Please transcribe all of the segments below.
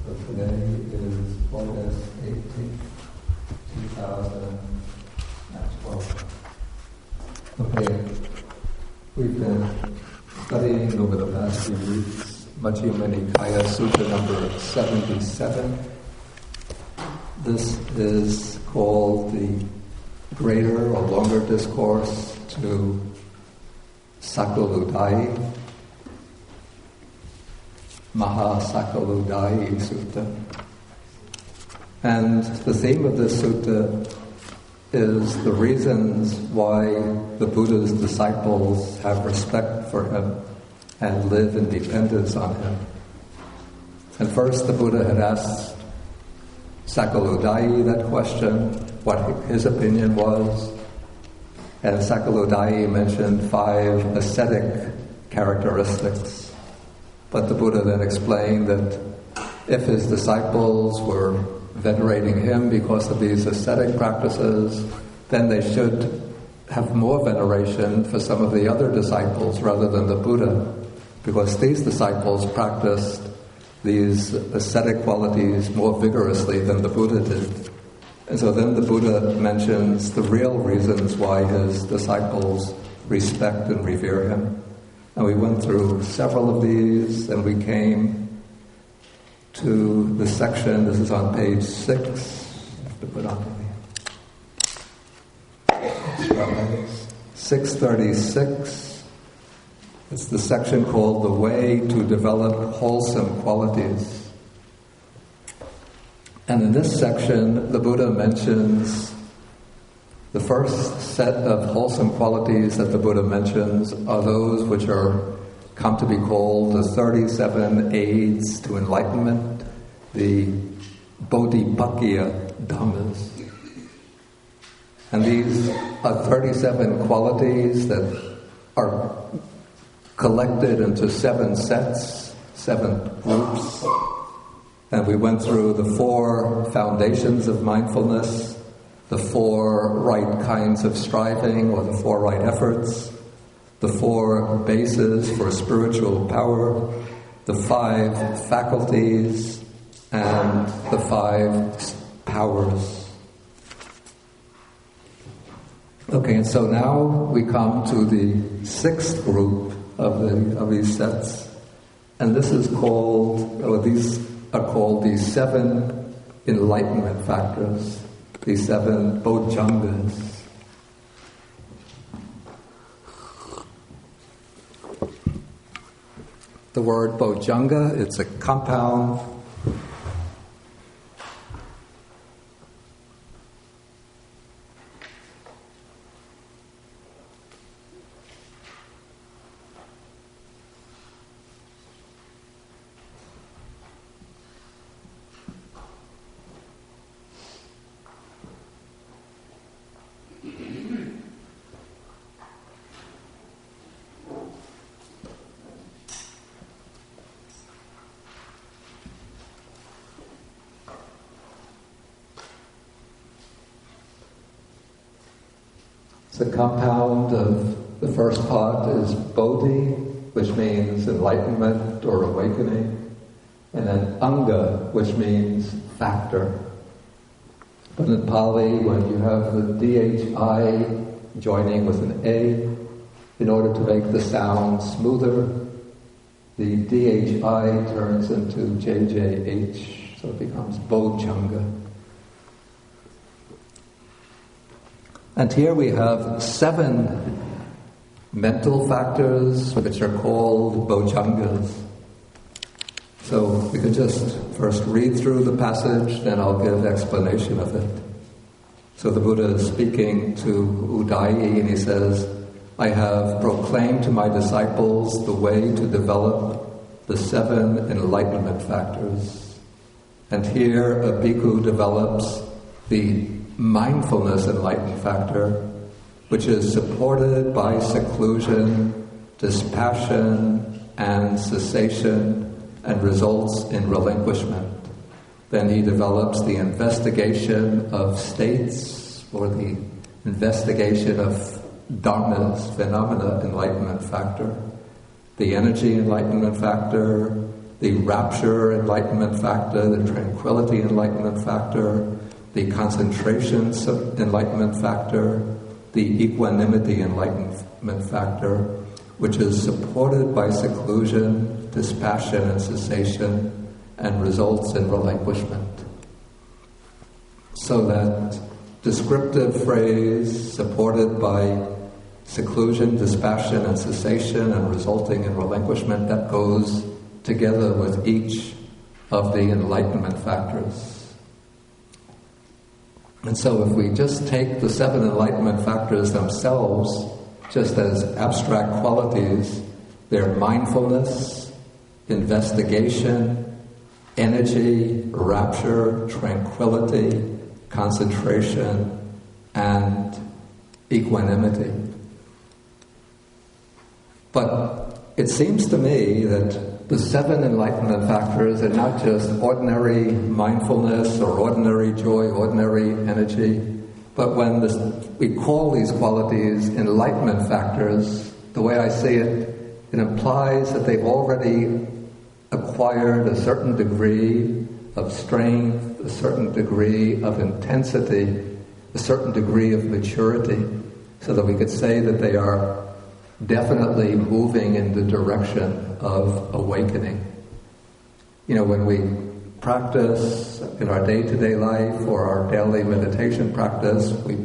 So today is August 18th, 2012. Okay, we've been studying over the past few weeks Majjhima Nikaya Sutta number 77. This is called the greater or longer discourse to Sakuludayi, Mahasahaludayi Sutta. And the theme of this sutta is the reasons why the Buddha's disciples have respect for him and live in dependence on him. And first the Buddha had asked Sakuludayi that question, what his opinion was, and Sakuludayi mentioned 5 ascetic characteristics. But the Buddha then explained that if his disciples were venerating him because of these ascetic practices, then they should have more veneration for some of the other disciples rather than the Buddha, because these disciples practiced these ascetic qualities more vigorously than the Buddha did. And so then the Buddha mentions the real reasons why his disciples respect and revere him. And we went through several of these, and we came to the section, this is on page 6, I have to put on the 636. It's the section called The Way to Develop Wholesome Qualities. And in this section, the Buddha mentions the first set of wholesome qualities that the Buddha mentions are those which come to be called the 37 aids to enlightenment, the Bodhipakya Dhammas. And these are 37 qualities that are collected into 7 sets, 7 groups. And we went through the 4 foundations of mindfulness, the 4 right kinds of striving, or the 4 right efforts, the 4 bases for spiritual power, the 5 faculties, and the 5 powers. Okay, and so now we come to the 6th group of these sets, and this is called, these are called the 7 enlightenment factors, the 7 bojjhangas. The word bojjhanga, it's a compound. The compound of the first part is bodhi, which means enlightenment or awakening, and then anga, which means factor. But in Pali, when you have the dhi joining with an a, in order to make the sound smoother, the dhi turns into jjh, so it becomes bojjhanga. And here we have 7 mental factors which are called bojjhangas. So we could just first read through the passage, then I'll give explanation of it. So the Buddha is speaking to Udayi, and he says, I have proclaimed to my disciples the way to develop the 7 enlightenment factors. And here a bhikkhu develops the mindfulness enlightenment factor, which is supported by seclusion, dispassion, and cessation, and results in relinquishment. Then he develops the investigation of states, or the investigation of dharmas, phenomena enlightenment factor, the energy enlightenment factor, the rapture enlightenment factor, the tranquility enlightenment factor, the concentration enlightenment factor, the equanimity enlightenment factor, which is supported by seclusion, dispassion, and cessation, and results in relinquishment. So that descriptive phrase, supported by seclusion, dispassion, and cessation, and resulting in relinquishment, that goes together with each of the enlightenment factors. And so if we just take the 7 enlightenment factors themselves, just as abstract qualities, they're mindfulness, investigation, energy, rapture, tranquility, concentration, and equanimity. But it seems to me that the 7 enlightenment factors are not just ordinary mindfulness or ordinary joy, ordinary energy, but when we call these qualities enlightenment factors, the way I see it, it implies that they've already acquired a certain degree of strength, a certain degree of intensity, a certain degree of maturity, so that we could say that they are definitely moving in the direction of awakening. You know, when we practice in our day-to-day life or our daily meditation practice, we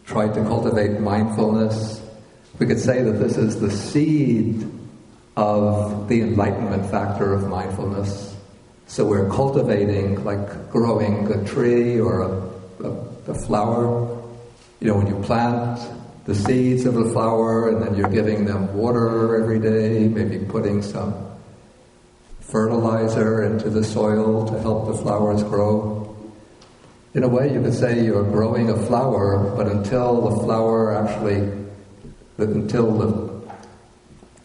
try to cultivate mindfulness. We could say that this is the seed of the enlightenment factor of mindfulness. So we're cultivating, like growing a tree or a flower. You know, when you plant the seeds of the flower and then you're giving them water every day, maybe putting some fertilizer into the soil to help the flowers grow. In a way, you could say you're growing a flower, but until the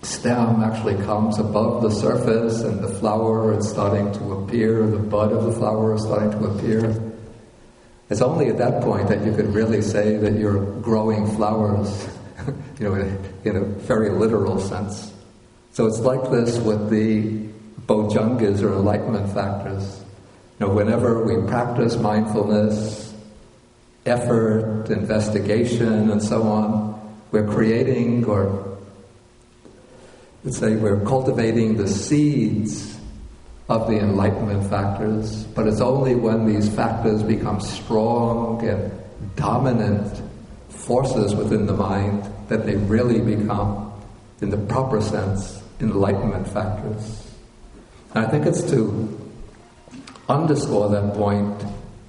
stem actually comes above the surface and the flower is starting to appear, the bud of the flower is starting to appear, it's only at that point that you could really say that you're growing flowers, you know, in a very literal sense. So it's like this with the bojjhangas or enlightenment factors. You know, whenever we practice mindfulness, effort, investigation, and so on, we're creating, or let's say we're cultivating the seeds of the enlightenment factors, but it's only when these factors become strong and dominant forces within the mind that they really become, in the proper sense, enlightenment factors. And I think it's to underscore that point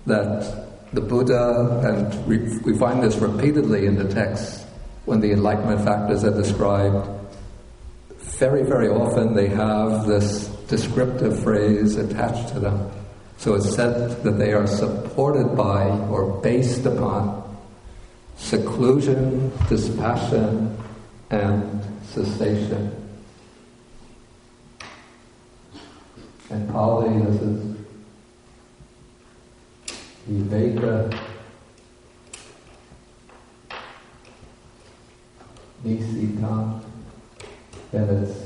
that the Buddha, and we find this repeatedly in the texts when the enlightenment factors are described, very, very often they have this descriptive phrase attached to them. So it's said that they are supported by or based upon seclusion, dispassion, and cessation. In Pali, this is viveka, nisita, and it's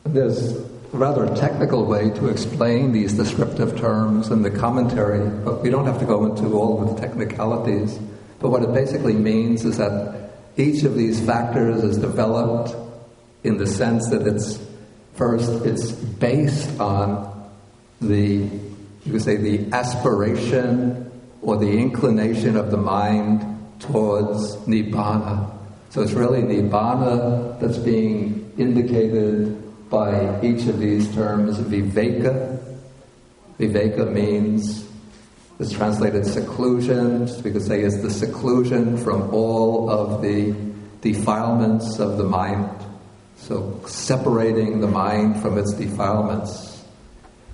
there's a rather technical way to explain these descriptive terms in the commentary, but we don't have to go into all of the technicalities. But what it basically means is that each of these factors is developed in the sense that it's based on you could say, the aspiration or the inclination of the mind towards nibbana. So it's really nibbana that's being indicated by each of these terms. Viveka. Viveka means It's translated seclusion. We could say it's the seclusion from all of the defilements of the mind. So separating the mind from its defilements.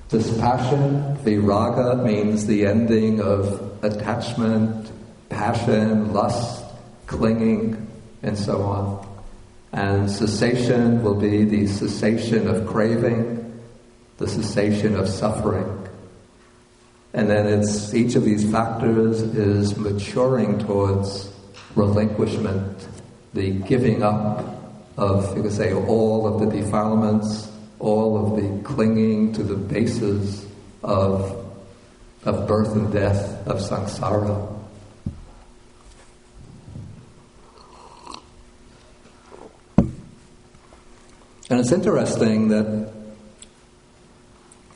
Dispassion, viraga, means the ending of attachment, passion, lust, clinging, and so on. And cessation will be the cessation of craving, the cessation of suffering. And then it's each of these factors is maturing towards relinquishment, the giving up of, you could say, all of the defilements, all of the clinging to the bases of birth and death, of samsara. And it's interesting that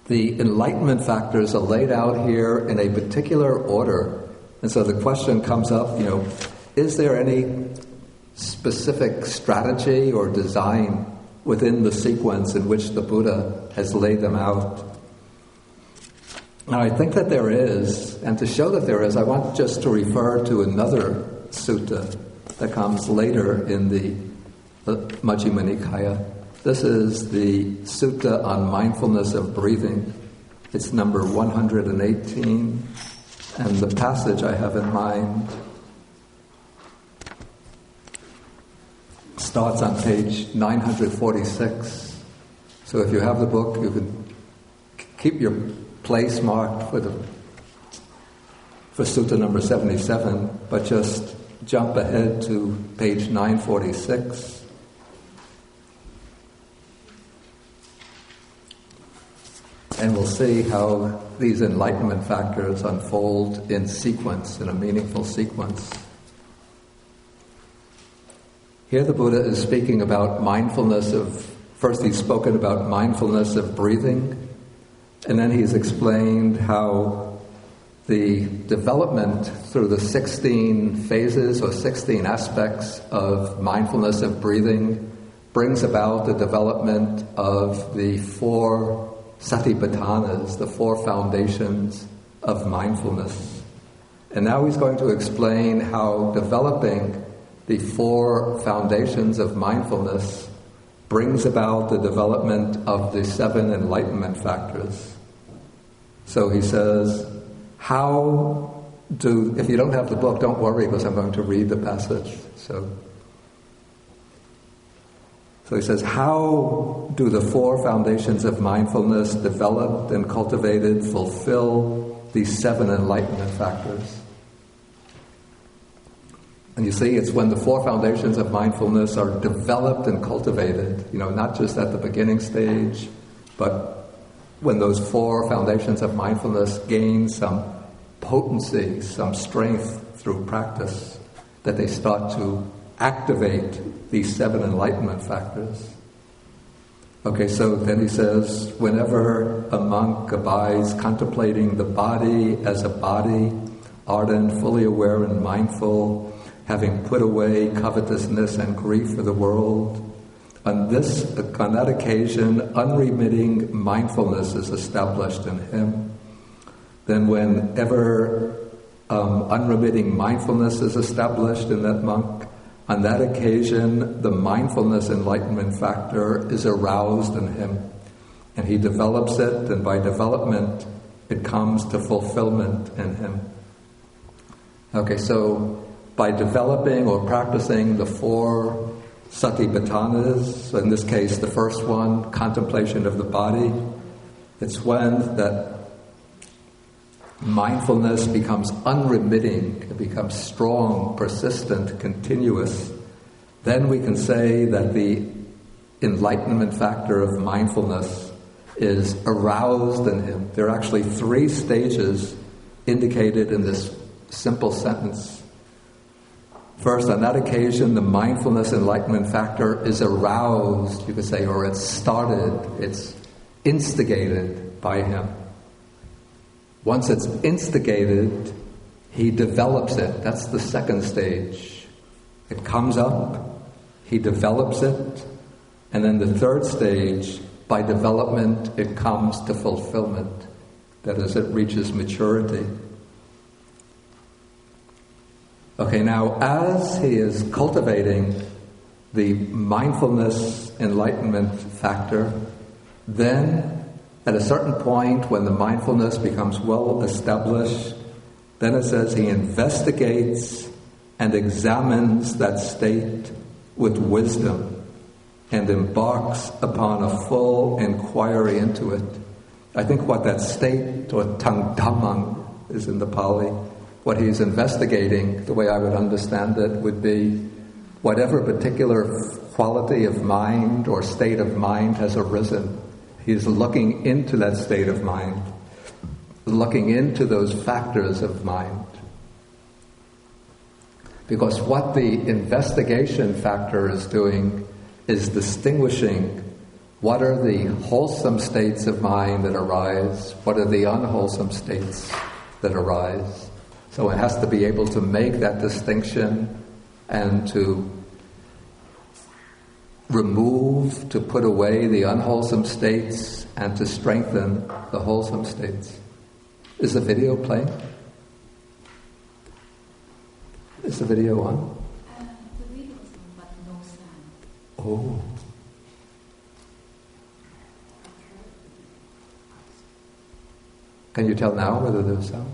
the enlightenment factors are laid out here in a particular order. And so the question comes up, is there any specific strategy or design within the sequence in which the Buddha has laid them out? Now, I think that there is, and to show that there is, I want just to refer to another sutta that comes later in the Majjhima Nikaya. This is the Sutta on mindfulness of breathing. It's number 118, and the passage I have in mind starts on page 946. So if you have the book, you can keep your place marked for Sutta number 77, but just jump ahead to page 946. And we'll see how these enlightenment factors unfold in sequence, in a meaningful sequence. Here the Buddha is speaking about first he's spoken about mindfulness of breathing, and then he's explained how the development through the 16 phases or 16 aspects of mindfulness of breathing brings about the development of the 4 Satipatthanas, the 4 foundations of mindfulness. And now he's going to explain how developing the 4 foundations of mindfulness brings about the development of the 7 enlightenment factors. So he says, if you don't have the book, don't worry, because I'm going to read the passage. So he says, how do the 4 foundations of mindfulness, developed and cultivated, fulfill these 7 enlightenment factors? And you see, it's when the 4 foundations of mindfulness are developed and cultivated, not just at the beginning stage, but when those 4 foundations of mindfulness gain some potency, some strength through practice, that they start to activate these 7 enlightenment factors. Okay, so then he says, whenever a monk abides contemplating the body as a body, ardent, fully aware and mindful, having put away covetousness and grief for the world, on that occasion, unremitting mindfulness is established in him. Then whenever unremitting mindfulness is established in that monk, on that occasion, the mindfulness enlightenment factor is aroused in him, and he develops it, and by development, it comes to fulfillment in him. Okay, so by developing or practicing the 4 Satipatthanas, so in this case, the first one, contemplation of the body, it's when that mindfulness becomes unremitting, it becomes strong, persistent, continuous. Then we can say that the enlightenment factor of mindfulness is aroused in him. There are actually 3 stages indicated in this simple sentence. First, on that occasion, the mindfulness enlightenment factor is aroused, you could say, or it's started, it's instigated by him. Once it's instigated, he develops it. That's the second stage. It comes up, he develops it, and then the third stage, by development, it comes to fulfillment. That is, it reaches maturity. Okay, now as he is cultivating the mindfulness enlightenment factor, then at a certain point when the mindfulness becomes well established, then it says he investigates and examines that state with wisdom and embarks upon a full inquiry into it. I think what that state, or tangdamang, is in the Pali, what he's investigating, the way I would understand it, would be whatever particular quality of mind or state of mind has arisen. He's looking into that state of mind, looking into those factors of mind. Because what the investigation factor is doing is distinguishing what are the wholesome states of mind that arise, what are the unwholesome states that arise. So it has to be able to make that distinction and to remove, to put away the unwholesome states and to strengthen the wholesome states. Is the video playing? Is the video on? The video is on, but no sound. Oh. Can you tell now whether there's sound?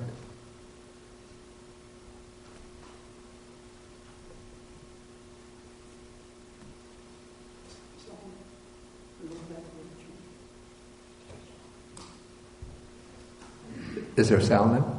Is there sound now?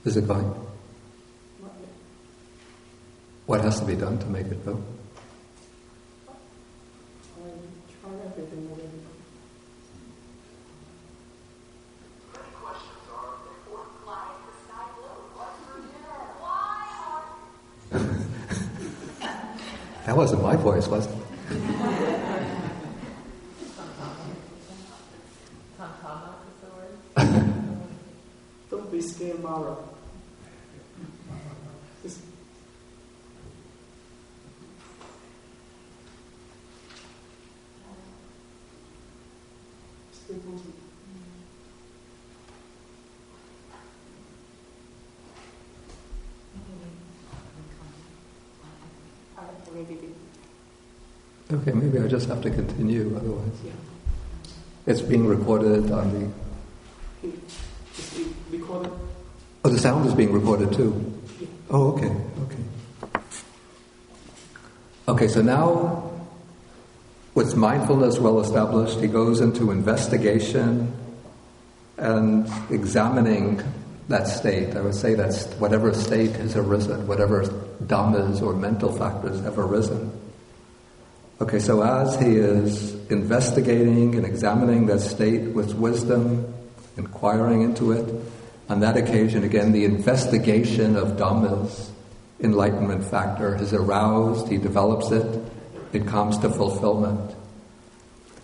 Is it going? What has to be done to make it go? That wasn't my voice, was it? Don't be scared, Mara. Okay, maybe I just have to continue, otherwise. Yeah. It's being recorded on the... It's being recorded. Oh, the sound is being recorded too? Yeah. Oh, okay. Okay, so now, with mindfulness well established, he goes into investigation and examining that state. I would say that's whatever state has arisen, whatever dhammas or mental factors have arisen. Okay, so as he is investigating and examining that state with wisdom, inquiring into it, on that occasion, again, the investigation of dhammas, enlightenment factor, is aroused, he develops it, it comes to fulfillment.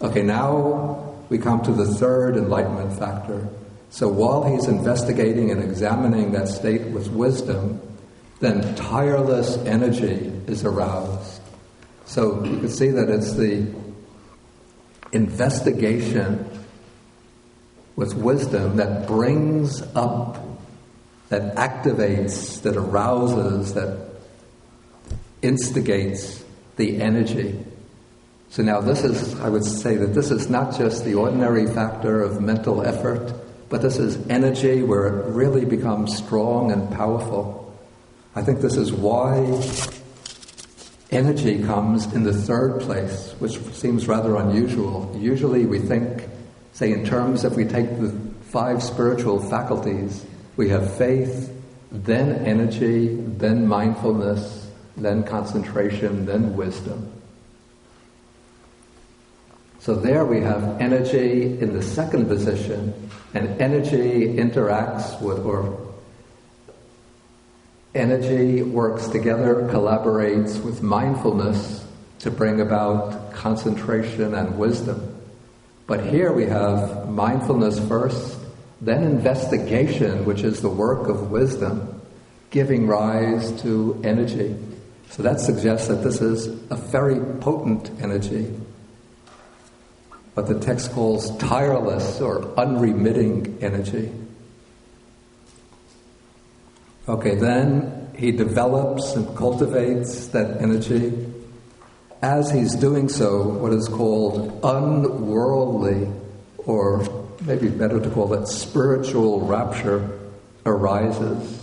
Okay, now we come to the third enlightenment factor. So while he's investigating and examining that state with wisdom, then tireless energy is aroused. So you can see that it's the investigation with wisdom that brings up, that activates, that arouses, that instigates the energy. So now this is, I would say that this is not just the ordinary factor of mental effort, but this is energy where it really becomes strong and powerful. I think this is why energy comes in the third place, which seems rather unusual. Usually we think, say in terms, if we take the 5 spiritual faculties, we have faith, then energy, then mindfulness, then concentration, then wisdom. So there we have energy in the second position, and energy interacts with, or energy works together, collaborates with mindfulness to bring about concentration and wisdom. But here we have mindfulness first, then investigation, which is the work of wisdom, giving rise to energy. So that suggests that this is a very potent energy, what the text calls tireless or unremitting energy. Okay, then he develops and cultivates that energy. As he's doing so, what is called unworldly, or maybe better to call it spiritual rapture, arises.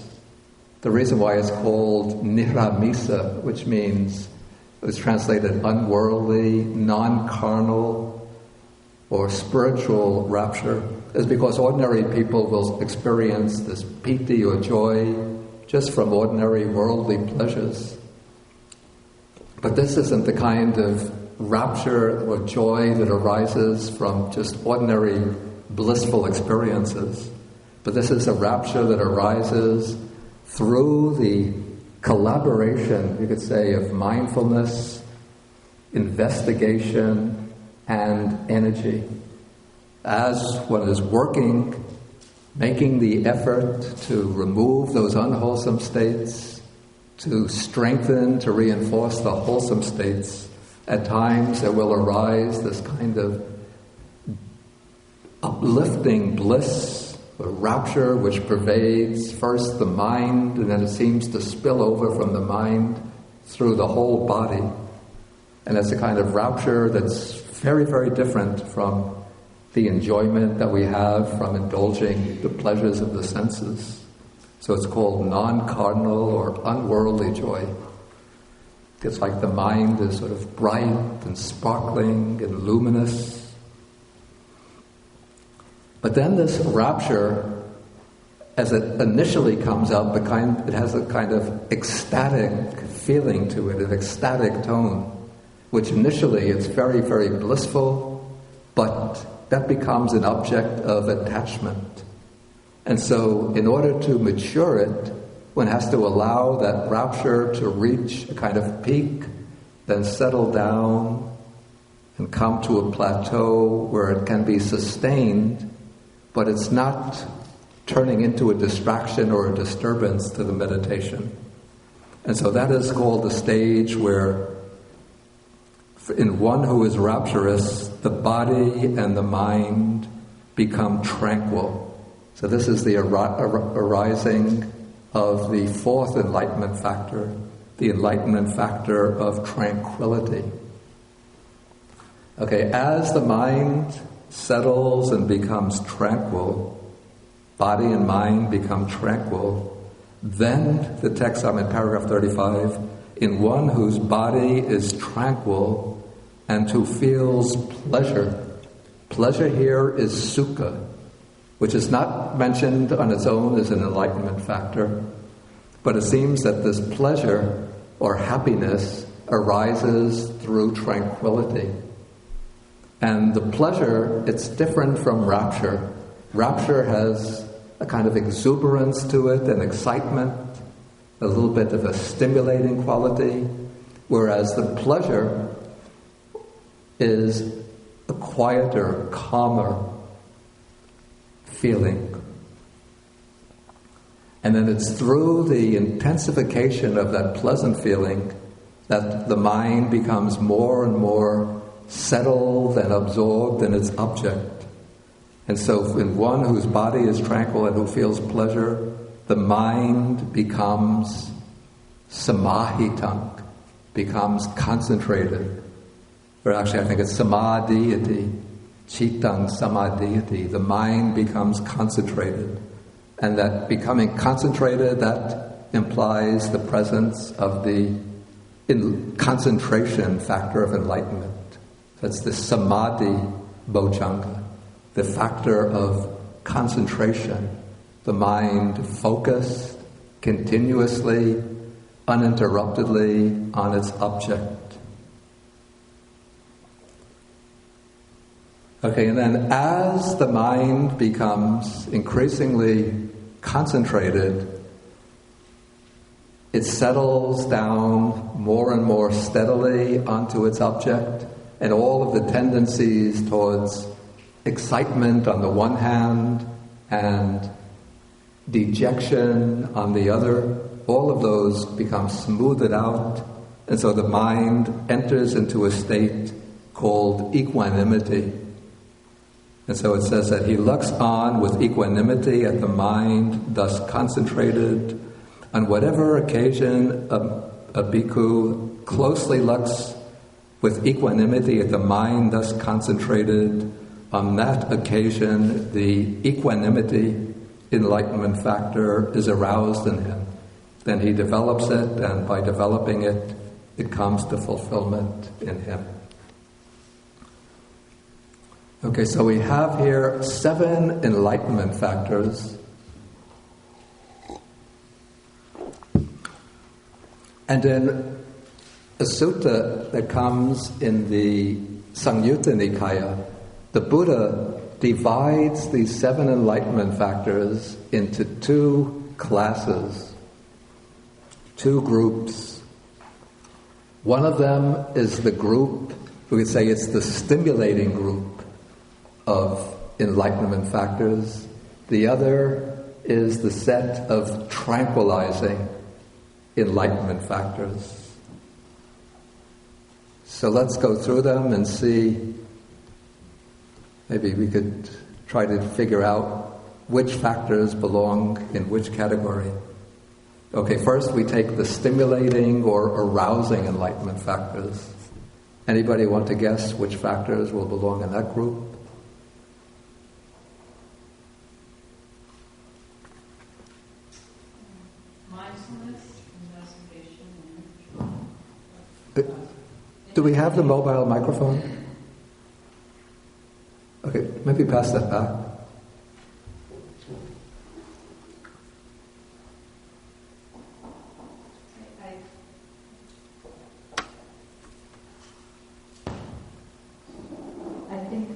The reason why it's called niramisa, which means, it's translated unworldly, non-carnal, or spiritual rapture, is because ordinary people will experience this piti or joy just from ordinary worldly pleasures. But this isn't the kind of rapture or joy that arises from just ordinary blissful experiences. But this is a rapture that arises through the collaboration, you could say, of mindfulness, investigation, and energy. As one is working, making the effort to remove those unwholesome states, to strengthen, to reinforce the wholesome states, at times there will arise this kind of uplifting bliss, or rapture, which pervades first the mind, and then it seems to spill over from the mind through the whole body. And it's a kind of rapture that's very, very different from the enjoyment that we have from indulging the pleasures of the senses. So it's called non-carnal or unworldly joy. It's like the mind is sort of bright and sparkling and luminous. But then this rapture, as it initially comes up, it has a kind of ecstatic feeling to it, an ecstatic tone, which initially it's very, very blissful, but that becomes an object of attachment. And so in order to mature it, one has to allow that rapture to reach a kind of peak, then settle down and come to a plateau where it can be sustained, but it's not turning into a distraction or a disturbance to the meditation. And so that is called the stage where, in one who is rapturous, the body and the mind become tranquil. So this is the arising of the fourth enlightenment factor, the enlightenment factor of tranquility. Okay, as the mind settles and becomes tranquil, body and mind become tranquil, then the text, I'm in paragraph 35, in one whose body is tranquil and who feels pleasure. Pleasure here is sukha, which is not mentioned on its own as an enlightenment factor, but it seems that this pleasure or happiness arises through tranquility. And the pleasure, it's different from rapture. Rapture has a kind of exuberance to it, an excitement, a little bit of a stimulating quality, whereas the pleasure is a quieter, calmer feeling. And then it's through the intensification of that pleasant feeling that the mind becomes more and more settled and absorbed in its object. And so in one whose body is tranquil and who feels pleasure, the mind becomes samahitang, becomes concentrated. Or actually I think it's samadhiyati, chittang samadhiyati. The mind becomes concentrated. And that becoming concentrated, that implies the presence of the concentration factor of enlightenment. That's the samadhi bojjhanga, the factor of concentration, the mind focused continuously, uninterruptedly on its object. Okay, and then as the mind becomes increasingly concentrated, it settles down more and more steadily onto its object, and all of the tendencies towards excitement on the one hand and dejection on the other, all of those become smoothed out, and so the mind enters into a state called equanimity. And so it says that he looks on with equanimity at the mind thus concentrated. On whatever occasion a bhikkhu closely looks with equanimity at the mind thus concentrated, on that occasion the equanimity enlightenment factor is aroused in him. Then he develops it, and by developing it, it comes to fulfillment in him. Okay, so we have here 7 enlightenment factors. And in a sutta that comes in the Samyutta Nikaya, the Buddha divides these 7 enlightenment factors into 2 classes, 2 groups. One of them is the group, we could say it's the stimulating group of enlightenment factors. The other is the set of tranquilizing enlightenment factors. So let's go through them and see, maybe we could try to figure out which factors belong in which category. Okay, first we take the stimulating or arousing enlightenment factors. Anybody want to guess which factors will belong in that group? Do we have the mobile microphone? Okay, maybe pass that back. I think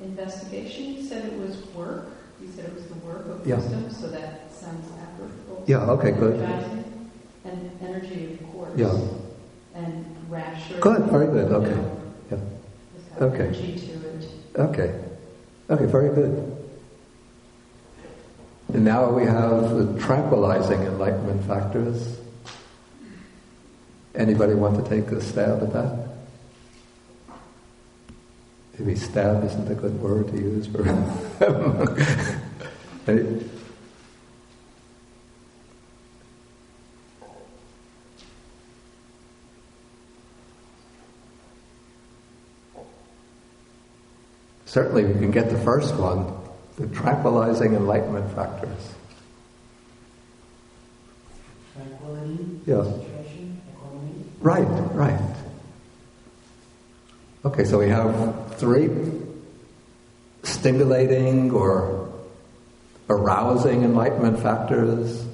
investigation, you said it was work. You said it was the work of Yeah. wisdom, so that sounds applicable. Yeah, okay, good. And energy, of course. Yeah. And rapture. Good, very good, okay. You know, Yeah. it's got Okay. energy to it. Okay. Okay, very good. And now we have the tranquilizing enlightenment factors. Anybody want to take a stab at that? Maybe stab isn't a good word to use for Certainly we can get the first one, the tranquilizing enlightenment factors. Tranquility, Yeah. concentration, equanimity. Right. Okay, so we have 3 stimulating or arousing enlightenment factors,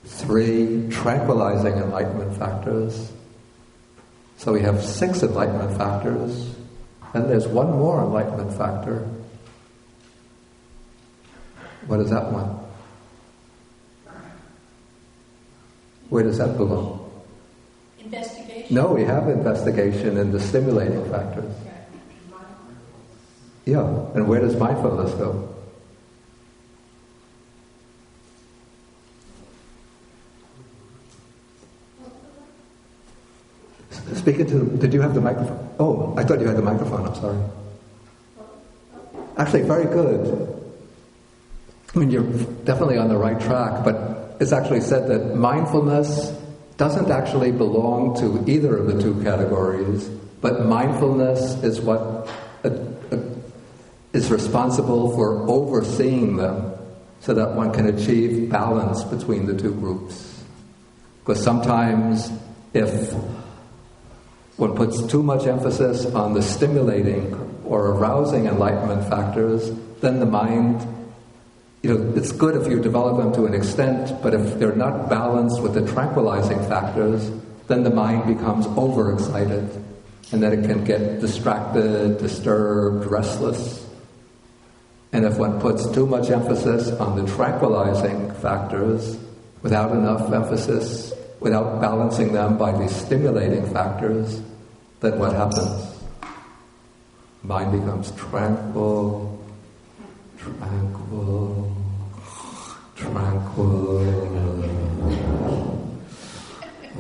3 tranquilizing enlightenment factors. So we have 6 enlightenment factors, and there's one more enlightenment factor. What is that one? Where does that belong? Investigation. No, we have investigation in the stimulating factors. Yeah, and where does mindfulness go? Speaking to, did you have the microphone? Oh, I thought you had the microphone, I'm sorry. Actually, very good. I mean, you're definitely on the right track, but it's actually said that mindfulness doesn't actually belong to either of the 2 categories, but mindfulness is what is responsible for overseeing them so that one can achieve balance between the 2 groups. Because sometimes if one puts too much emphasis on the stimulating or arousing enlightenment factors, then the mind, it's good if you develop them to an extent, but if they're not balanced with the tranquilizing factors, then the mind becomes overexcited, and then it can get distracted, disturbed, restless. And if one puts too much emphasis on the tranquilizing factors without enough emphasis, without balancing them by the stimulating factors, then what happens? Mind becomes tranquil, tranquil, tranquil.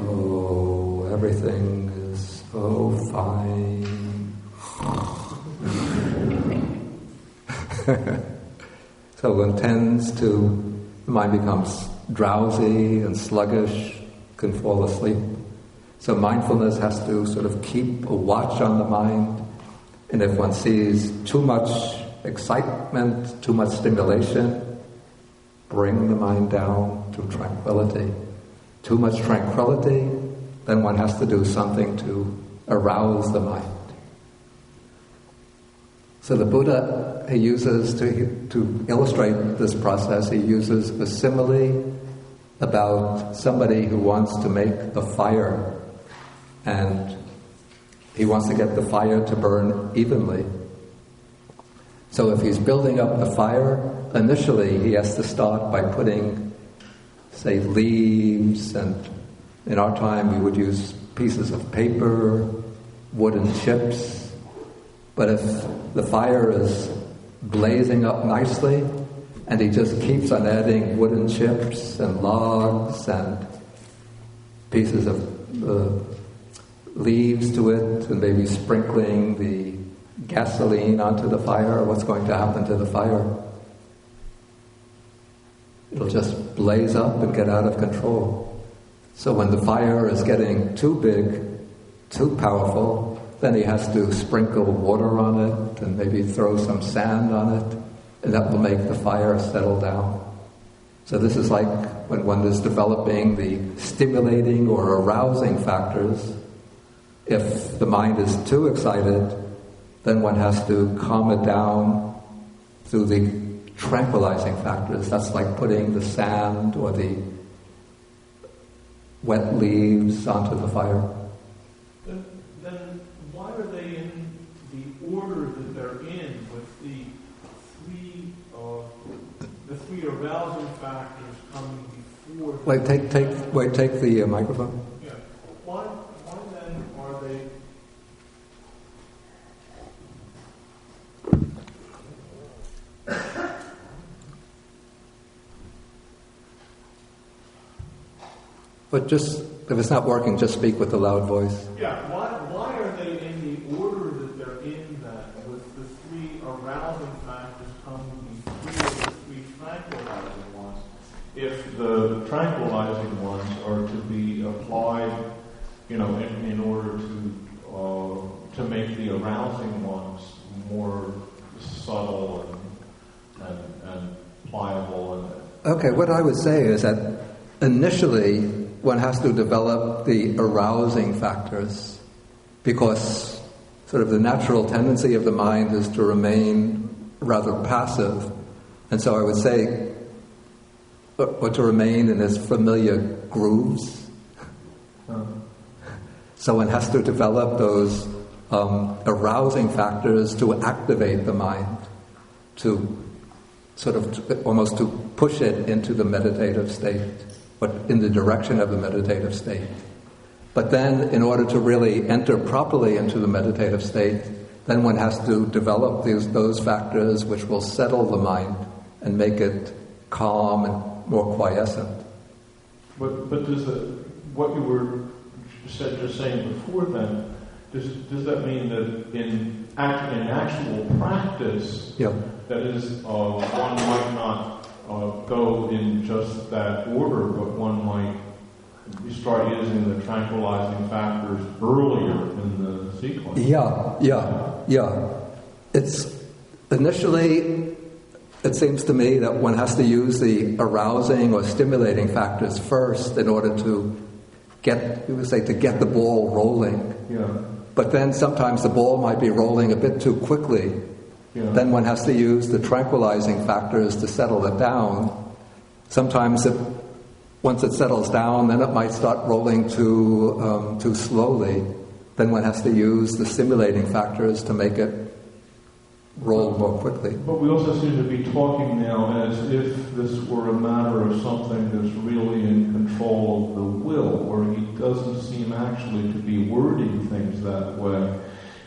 Oh, everything is so fine. So one the mind becomes drowsy and sluggish, can fall asleep. So mindfulness has to sort of keep a watch on the mind. And if one sees too much excitement, too much stimulation, bring the mind down to tranquility. Too much tranquility, then one has to do something to arouse the mind. So the Buddha, he uses, to illustrate this process, he uses a simile about somebody who wants to make a fire, and he wants to get the fire to burn evenly. So if he's building up the fire, initially he has to start by putting, say, leaves, and in our time we would use pieces of paper, wooden chips. But if the fire is blazing up nicely, and he just keeps on adding wooden chips and logs and pieces of leaves to it, and maybe sprinkling the gasoline onto the fire, what's going to happen to the fire? It'll just blaze up and get out of control. So when the fire is getting too big, too powerful, then he has to sprinkle water on it and maybe throw some sand on it, and that will make the fire settle down. So this is like when one is developing the stimulating or arousing factors. If the mind is too excited, then one has to calm it down through the tranquilizing factors. That's like putting the sand or the wet leaves onto the fire. Then why are they in the order that they're in with the three arousing factors coming before? Take the microphone. Yeah. Why then are they? But just, if it's not working, just speak with a loud voice. Yeah, why are they in the order that they're in that, with the three arousing factors coming before the three tranquilizing ones, if the tranquilizing ones are to be applied, in order to make the arousing ones more subtle and pliable? Okay, what I would say is that initially one has to develop the arousing factors, because sort of the natural tendency of the mind is to remain rather passive. And so I would say, or to remain in its familiar grooves. So one has to develop those arousing factors to activate the mind, to sort of almost to push it into the meditative state, but in the direction of the meditative state. But then, in order to really enter properly into the meditative state, then one has to develop those factors which will settle the mind and make it calm and more quiescent. But does what you were just saying before then, does that mean that in actual practice, Yep. that is, one might not go in just that order, but one might start using the tranquilizing factors earlier in the sequence? Yeah. It's initially, it seems to me that one has to use the arousing or stimulating factors first in order to to get the ball rolling. Yeah. But then sometimes the ball might be rolling a bit too quickly. Yeah. Then one has to use the tranquilizing factors to settle it down. Sometimes once it settles down, then it might start rolling too slowly. Then one has to use the stimulating factors to make it roll more quickly. But we also seem to be talking now as if this were a matter of something that's really in control of the will, where he doesn't seem actually to be wording things that way.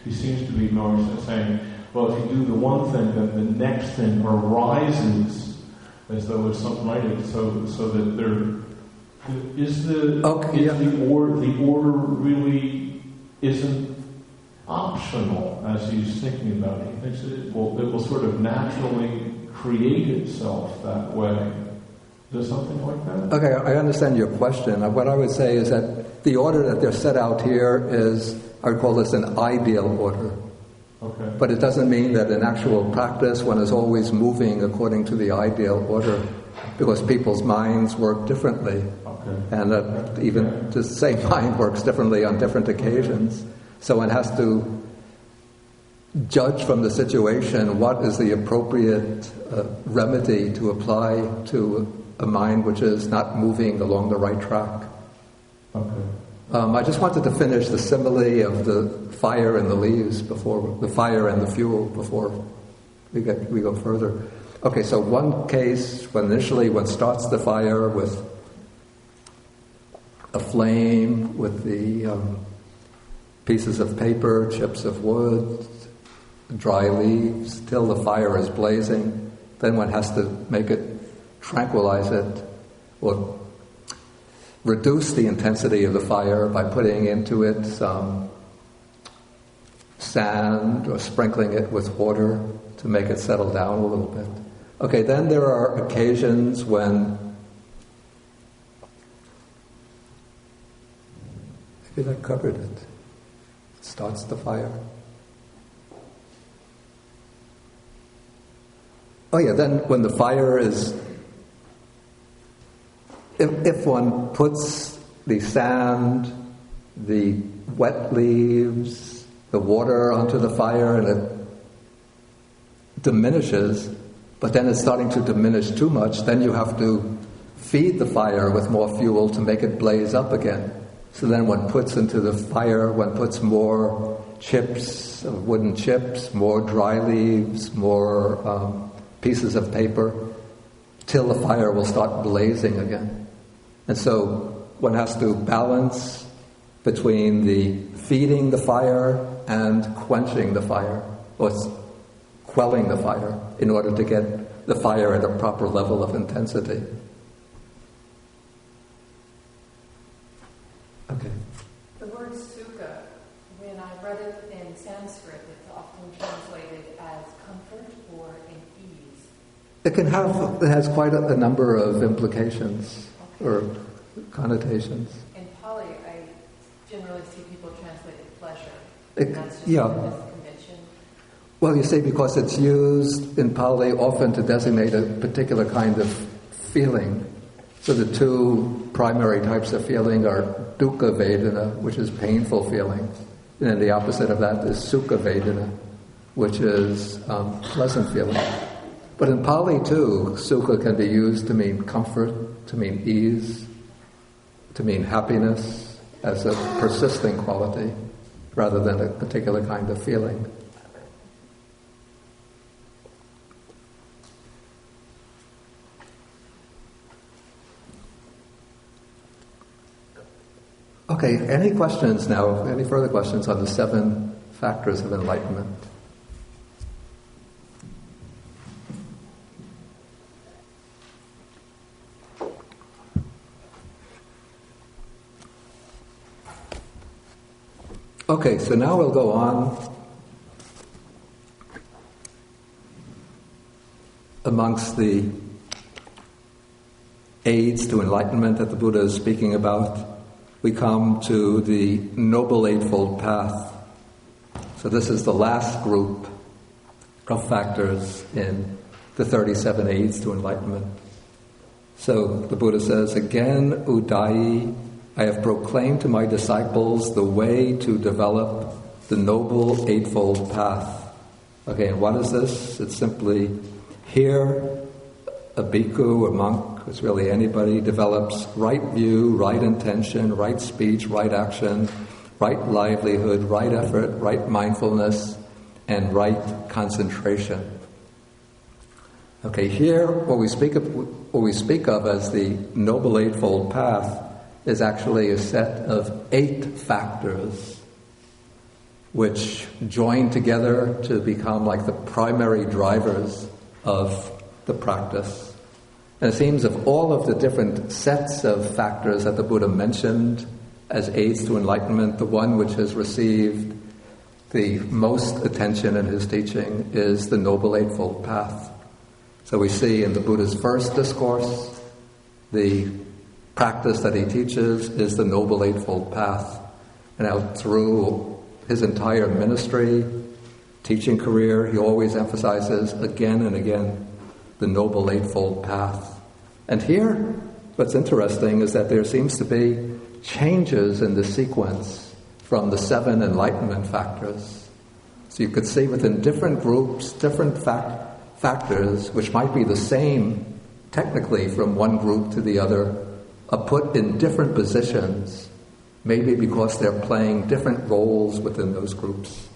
He seems to be more saying, well, if you do the one thing, then the next thing arises, as though it's something like it, so that there is the order really isn't optional as he's thinking about it. He thinks it will sort of naturally create itself that way. Is there something like that? Okay, I understand your question. What I would say is that the order that they're set out here is, I would call this an ideal order. Okay. But it doesn't mean that in actual practice one is always moving according to the ideal order, because people's minds work differently. Okay. And that even the same mind works differently on different occasions. So one has to judge from the situation what is the appropriate remedy to apply to a mind which is not moving along the right track. Okay. I just wanted to finish the simile of the fire and the leaves before the fire and the fuel before we go further. Okay, so one case when initially one starts the fire with a flame, with the pieces of paper, chips of wood, dry leaves, till the fire is blazing. Then one has to make it, tranquilize it, or reduce the intensity of the fire by putting into it some sand or sprinkling it with water to make it settle down a little bit. Okay, then there are occasions when maybe that covered it. It starts the fire. Oh yeah, then when the fire is, if one puts the sand, the wet leaves, the water onto the fire and it diminishes, but then it's starting to diminish too much, then you have to feed the fire with more fuel to make it blaze up again. So then one puts into the fire, one puts more chips, wooden chips, more dry leaves, more pieces of paper, till the fire will start blazing again. And so one has to balance between the feeding the fire and quenching the fire, or quelling the fire, in order to get the fire at a proper level of intensity. Okay. The word sukha, when I read it in Sanskrit, it's often translated as comfort or in ease. It has quite a number of implications or connotations. In Pali, I generally see people translate it pleasure. That's just yeah. a convention. Well, you see, because it's used in Pali often to designate a particular kind of feeling. So the two primary types of feeling are dukkha vedana, which is painful feeling, and then the opposite of that is sukha vedana, which is pleasant feeling. But in Pali too, sukha can be used to mean comfort, to mean ease, to mean happiness as a persisting quality, rather than a particular kind of feeling. Okay, any questions now? Any further questions on the 7 factors of enlightenment? Okay, so now we'll go on amongst the aids to enlightenment that the Buddha is speaking about. We come to the Noble Eightfold Path. So this is the last group of factors in the 37 aids to enlightenment. So the Buddha says, again, Udayi, I have proclaimed to my disciples the way to develop the Noble Eightfold Path. Okay, and what is this? It's simply here a bhikkhu, a monk, it's really anybody, develops right view, right intention, right speech, right action, right livelihood, right effort, right mindfulness, and right concentration. Okay, here what we speak of as the Noble Eightfold Path is actually a set of 8 factors which join together to become like the primary drivers of the practice. And it seems of all of the different sets of factors that the Buddha mentioned as aids to enlightenment, the one which has received the most attention in his teaching is the Noble Eightfold Path. So we see in the Buddha's first discourse, the practice that he teaches is the Noble Eightfold Path. And out through his entire ministry, teaching career, he always emphasizes again and again the Noble Eightfold Path. And here, what's interesting is that there seems to be changes in the sequence from the 7 enlightenment factors. So you could see within different groups, different factors, which might be the same technically from one group to the other, are put in different positions, maybe because they're playing different roles within those groups.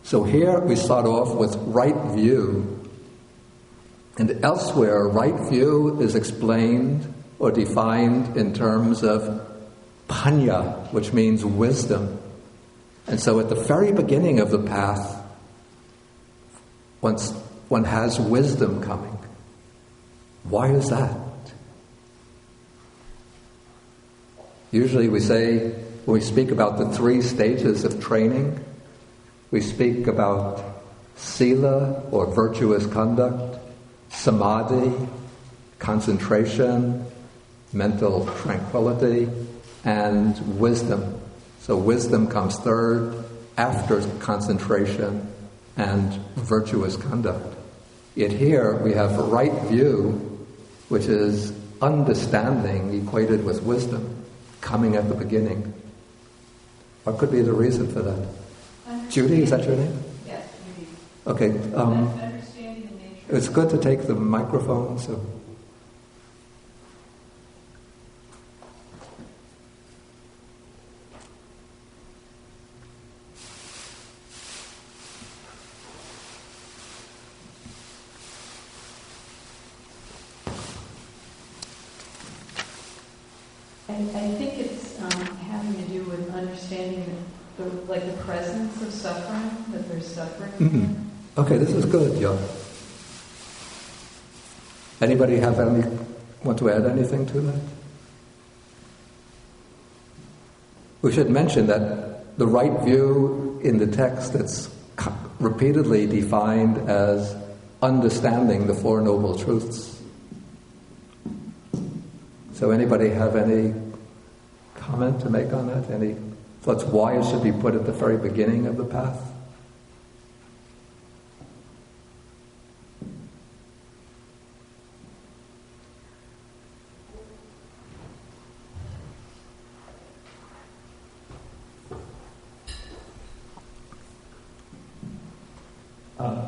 So here we start off with right view. And elsewhere, right view is explained or defined in terms of panya, which means wisdom. And so at the very beginning of the path, one has wisdom coming. Why is that? Usually we say, when we speak about the 3 stages of training, we speak about sila, or virtuous conduct, samadhi, concentration, mental tranquility, and wisdom. So wisdom comes third, after concentration and virtuous conduct. Yet here we have right view, which is understanding equated with wisdom, coming at the beginning. What could be the reason for that? Judy, is that your name? Yes, Judy. Okay. Understanding the nature. It's good to take the microphone. So. I think it's having to do with understanding the presence of suffering, that there's suffering. Mm-hmm. Okay, this is good, yeah. Anybody want to add anything to that? We should mention that the right view in the text, it's repeatedly defined as understanding the Four Noble Truths. So anybody have any comment to make on that? Any thoughts why it should be put at the very beginning of the path?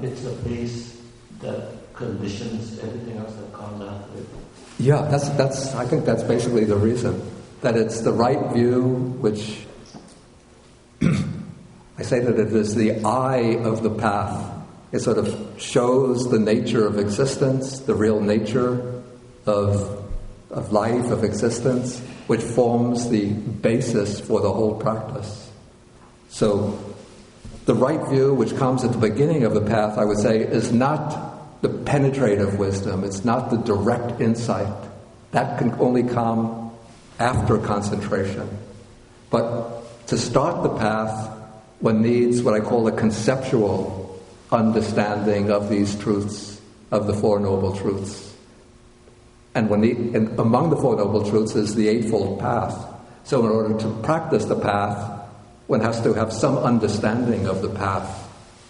It's a base that conditions everything else that comes after it. Yeah, that's. I think that's basically the reason, that it's the right view, which I say that it is the eye of the path. It sort of shows the nature of existence, the real nature of life, of existence, which forms the basis for the whole practice. So the right view, which comes at the beginning of the path, I would say, is not the penetrative wisdom. It's not the direct insight. That can only come after concentration. But to start the path, one needs what I call a conceptual understanding of these truths, of the Four Noble Truths. And among the Four Noble Truths is the Eightfold Path. So in order to practice the path, one has to have some understanding of the path.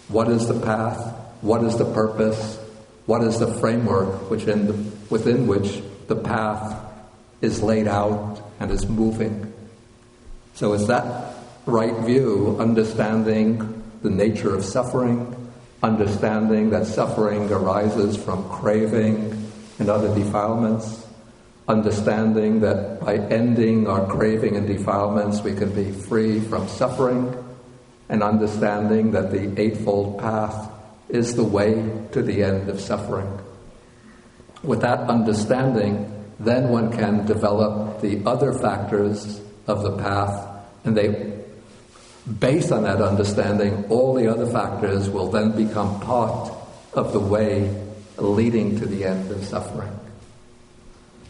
What is the path? What is the purpose? What is the framework within which the path is laid out and is moving? So is that right view, understanding the nature of suffering, understanding that suffering arises from craving and other defilements, understanding that by ending our craving and defilements we can be free from suffering, and understanding that the Eightfold Path is the way to the end of suffering. With that understanding, then one can develop the other factors of the path, and based on that understanding, all the other factors will then become part of the way leading to the end of suffering.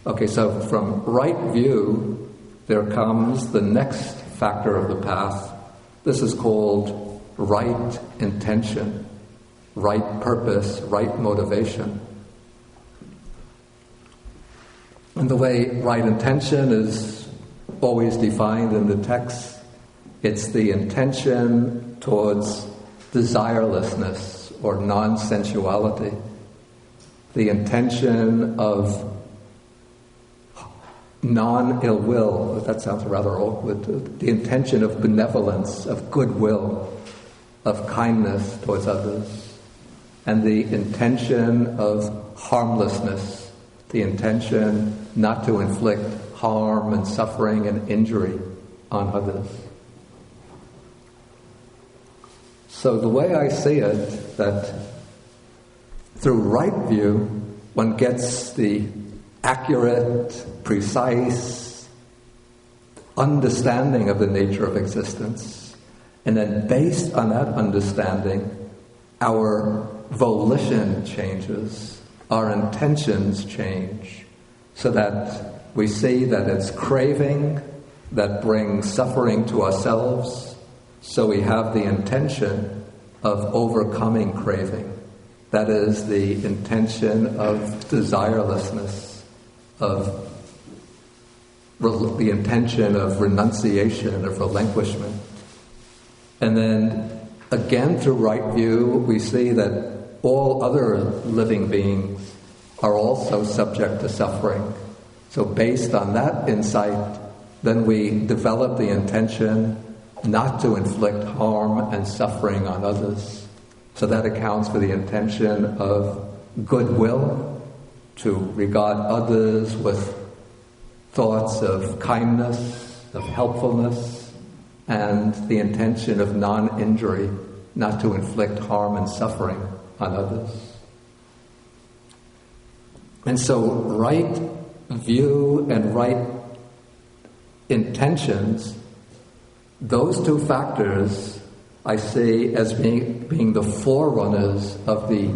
Okay, so from right view, there comes the next factor of the path. This is called right intention, right purpose, right motivation. And the way right intention is always defined in the text, it's the intention towards desirelessness or non-sensuality, the intention of non-ill will, that sounds rather awkward, the intention of benevolence, of goodwill, of kindness towards others, and the intention of harmlessness, the intention not to inflict harm and suffering and injury on others. So the way I see it, that through right view, one gets the accurate, precise understanding of the nature of existence, and then based on that understanding, our volition changes, our intentions change, so that we see that it's craving that brings suffering to ourselves, so we have the intention of overcoming craving. That is the intention of desirelessness, of the intention of renunciation, of relinquishment. And then, again, through right view, we see that all other living beings are also subject to suffering. So based on that insight, then we develop the intention not to inflict harm and suffering on others. So that accounts for the intention of goodwill, to regard others with thoughts of kindness, of helpfulness, and the intention of non-injury, not to inflict harm and suffering on others. And so right view and right intentions, those two factors I see as being the forerunners of the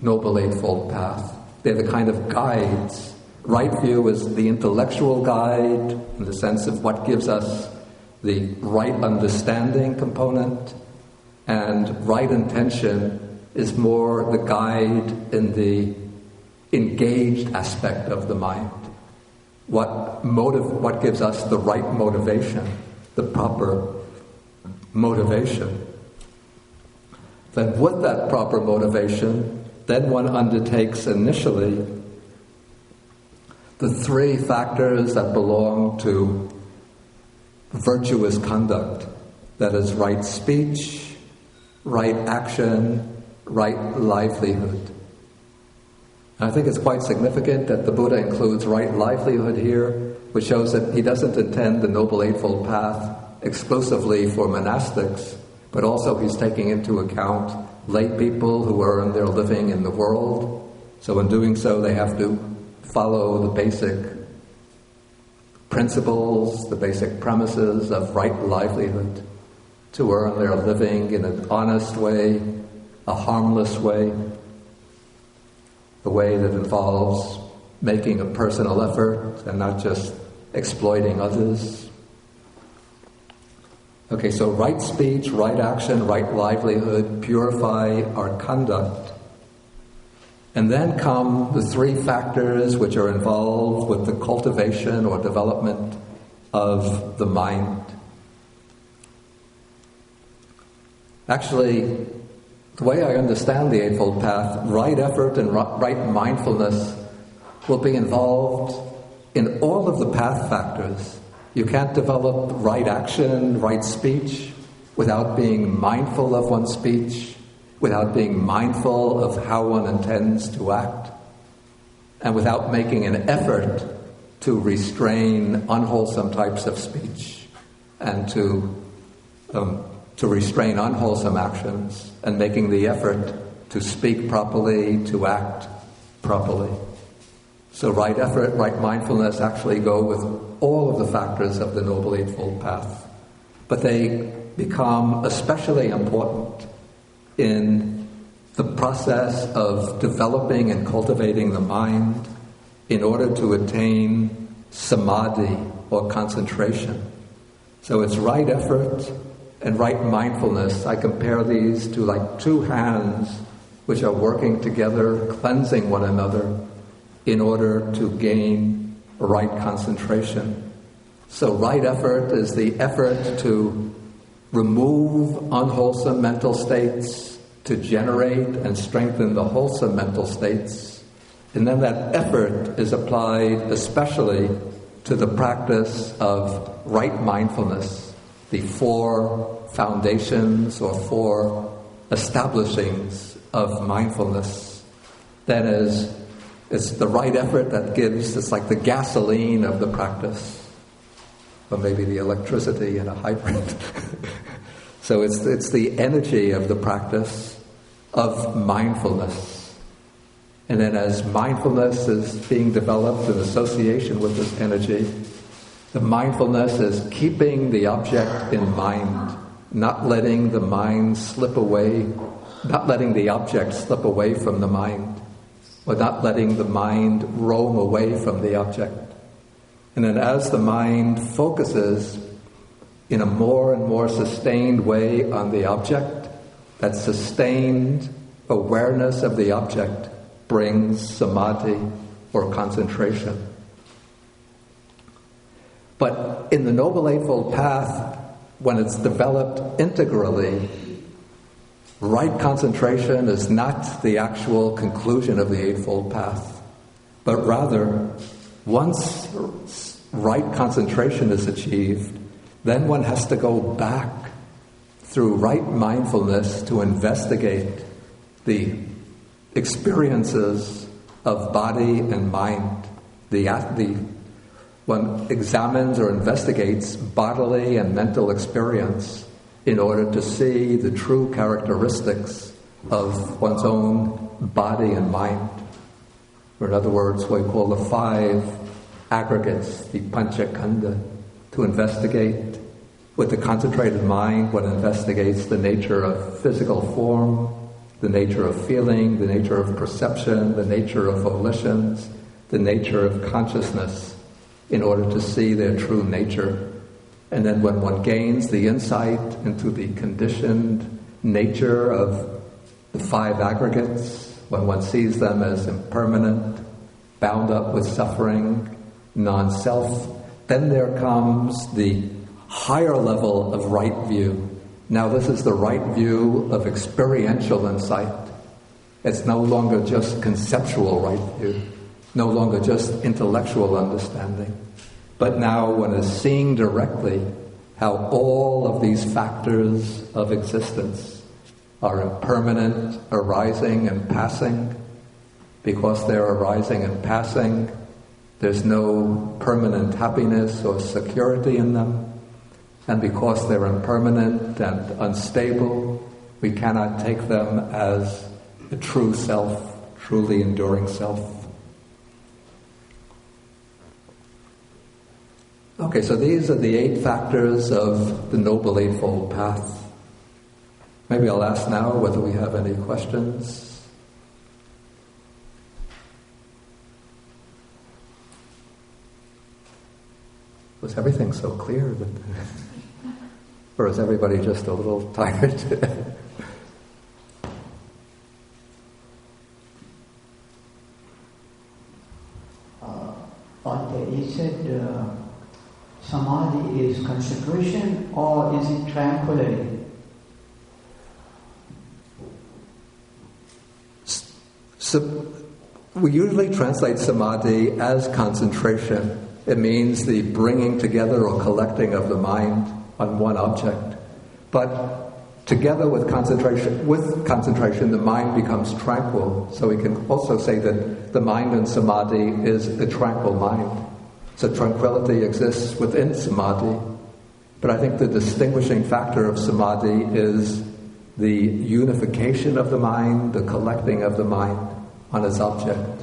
Noble Eightfold Path. They're the kind of guides. Right view is the intellectual guide in the sense of what gives us the right understanding component, and right intention is more the guide in the engaged aspect of the mind. What gives us the right motivation, the proper motivation. Then with that proper motivation, then one undertakes initially the three factors that belong to virtuous conduct. That is right speech, right action, right livelihood. And I think it's quite significant that the Buddha includes right livelihood here, which shows that he doesn't intend the Noble Eightfold Path exclusively for monastics, but also he's taking into account lay people who earn their living in the world. So in doing so, they have to follow the basic principles, the basic premises of right livelihood, to earn their living in an honest way, a harmless way, the way that involves making a personal effort and not just exploiting others. Okay, so right speech, right action, right livelihood purify our conduct. And then come the three factors which are involved with the cultivation or development of the mind. Actually, the way I understand the Eightfold Path, right effort and right mindfulness will be involved in all of the path factors, You can't develop right action, right speech, without being mindful of one's speech, without being mindful of how one intends to act, and without making an effort to restrain unwholesome types of speech and to restrain unwholesome actions, and making the effort to speak properly, to act properly. So right effort, right mindfulness actually go with all of the factors of the Noble Eightfold Path. But they become especially important in the process of developing and cultivating the mind in order to attain samadhi or concentration. So it's right effort and right mindfulness. I compare these to like two hands which are working together, cleansing one another in order to gain right concentration. So right effort is the effort to remove unwholesome mental states, to generate and strengthen the wholesome mental states. And then that effort is applied especially to the practice of right mindfulness, the four foundations or four establishings of mindfulness. Then it's the right effort that gives, it's like the gasoline of the practice, or maybe the electricity in a hybrid. So it's the energy of the practice of mindfulness. And then as mindfulness is being developed in association with this energy, the mindfulness is keeping the object in mind, not letting the mind slip away, not letting the object slip away from the mind, or not letting the mind roam away from the object. And then as the mind focuses in a more and more sustained way on the object, that sustained awareness of the object brings samadhi or concentration. But in the Noble Eightfold Path, when it's developed integrally, right concentration is not the actual conclusion of the Eightfold Path, but rather, once right concentration is achieved, then one has to go back through right mindfulness to investigate the experiences of body and mind. One examines or investigates bodily and mental experience in order to see the true characteristics of one's own body and mind. Or in other words, what we call the five aggregates, the panchakanda, to investigate with the concentrated mind. One investigates the nature of physical form, the nature of feeling, the nature of perception, the nature of volitions, the nature of consciousness, in order to see their true nature. And then when one gains the insight into the conditioned nature of the five aggregates, when one sees them as impermanent, bound up with suffering, non-self, then there comes the higher level of right view. Now this is the right view of experiential insight. It's no longer just conceptual right view, no longer just intellectual understanding. But now one is seeing directly how all of these factors of existence are impermanent, arising and passing. Because they're arising and passing, there's no permanent happiness or security in them. And because they're impermanent and unstable, we cannot take them as a true self, truly enduring self. Okay, so these are the 8 factors of the Noble Eightfold Path. Maybe I'll ask now whether we have any questions. Was everything so clear? Or is everybody just a little tired? You said samadhi is concentration, or is it tranquility? So we usually translate samadhi as concentration, It means the bringing together or collecting of the mind on one object. But together with concentration, the mind becomes tranquil. So we can also say that the mind in samadhi is a tranquil mind. So tranquility exists within samadhi. But I think the distinguishing factor of samadhi is the unification of the mind, the collecting of the mind on its object.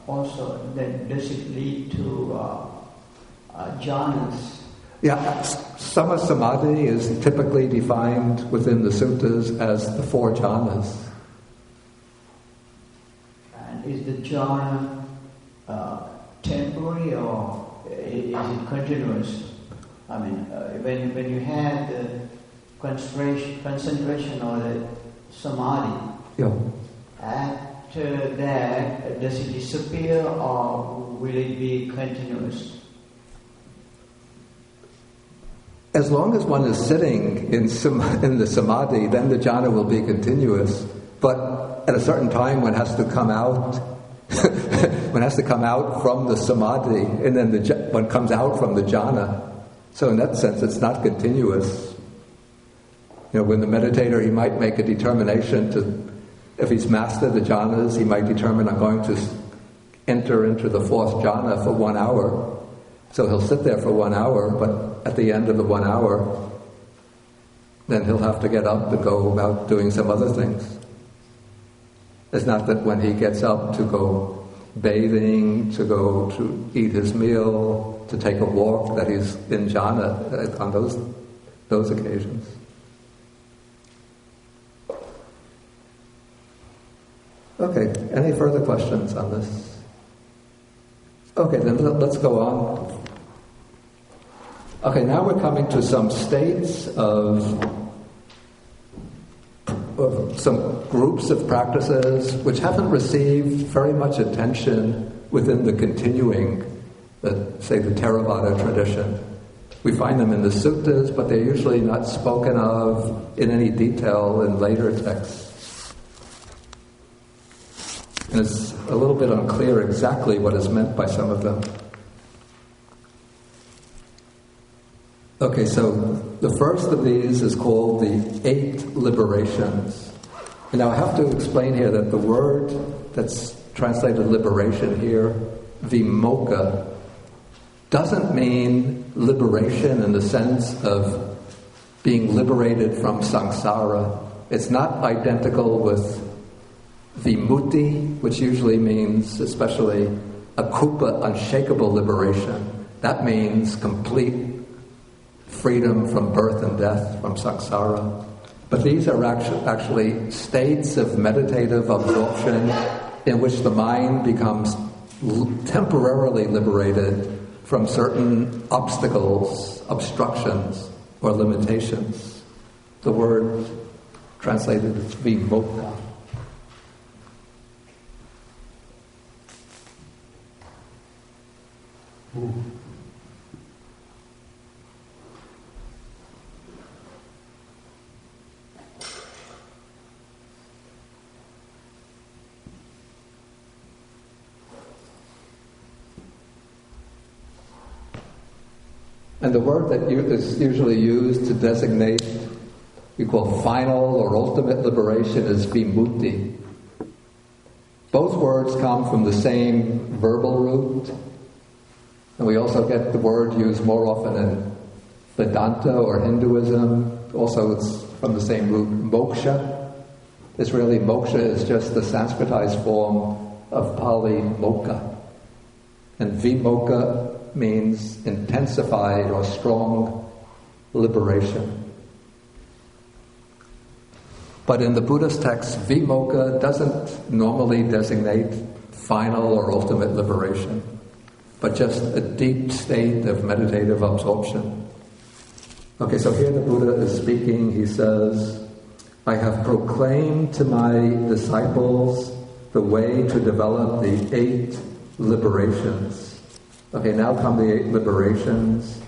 Also, then does it lead to jhanas? Yeah, sama samadhi is typically defined within the suttas as the 4 jhanas. And is the jhana temporary or is it continuous? I mean, when you have the concentration or the samadhi, Yeah. after that, does it disappear or will it be continuous? As long as one is sitting in the samadhi, then the jhana will be continuous. But at a certain time, one has to come out. One has to come out from the samadhi, and then one comes out from the jhana. So in that sense, it's not continuous. When the meditator, he might make a determination to, if he's mastered the jhanas, he might determine, I'm going to enter into the 4th jhana for 1 hour. So he'll sit there for 1 hour, but at the end of the 1 hour, then he'll have to get up and go about doing some other things. It's not that when he gets up to go bathing, to go to eat his meal, to take a walk, that he's in jhana on those occasions. Okay, any further questions on this? Okay, then let's go on. Okay, now we're coming to some states of some groups of practices which haven't received very much attention within the continuing, say, the Theravada tradition. We find them in the suttas, but they're usually not spoken of in any detail in later texts. And it's a little bit unclear exactly what is meant by some of them. Okay, so the first of these is called the 8 liberations. And now I have to explain here that the word that's translated liberation here, vimoksha, doesn't mean liberation in the sense of being liberated from samsara. It's not identical with vimutti, which usually means, especially akupa, unshakable liberation. That means complete freedom from birth and death, from samsara. But these are actually states of meditative absorption in which the mind becomes temporarily liberated from certain obstacles, obstructions, or limitations. The word translated as vimoksha. And the word that is usually used to designate, we call final or ultimate liberation, is vimutti. Both words come from the same verbal root, and we also get the word used more often in Vedanta or Hinduism. Also, it's from the same root, moksha. It's really, moksha is just the Sanskritized form of Pali mokkha. And vimoksha means intensified or strong liberation. But in the Buddhist text, vimoksha doesn't normally designate final or ultimate liberation, but just a deep state of meditative absorption. Okay, so here the Buddha is speaking. He says, I have proclaimed to my disciples the way to develop the 8 liberations. Okay, now come the 8 liberations.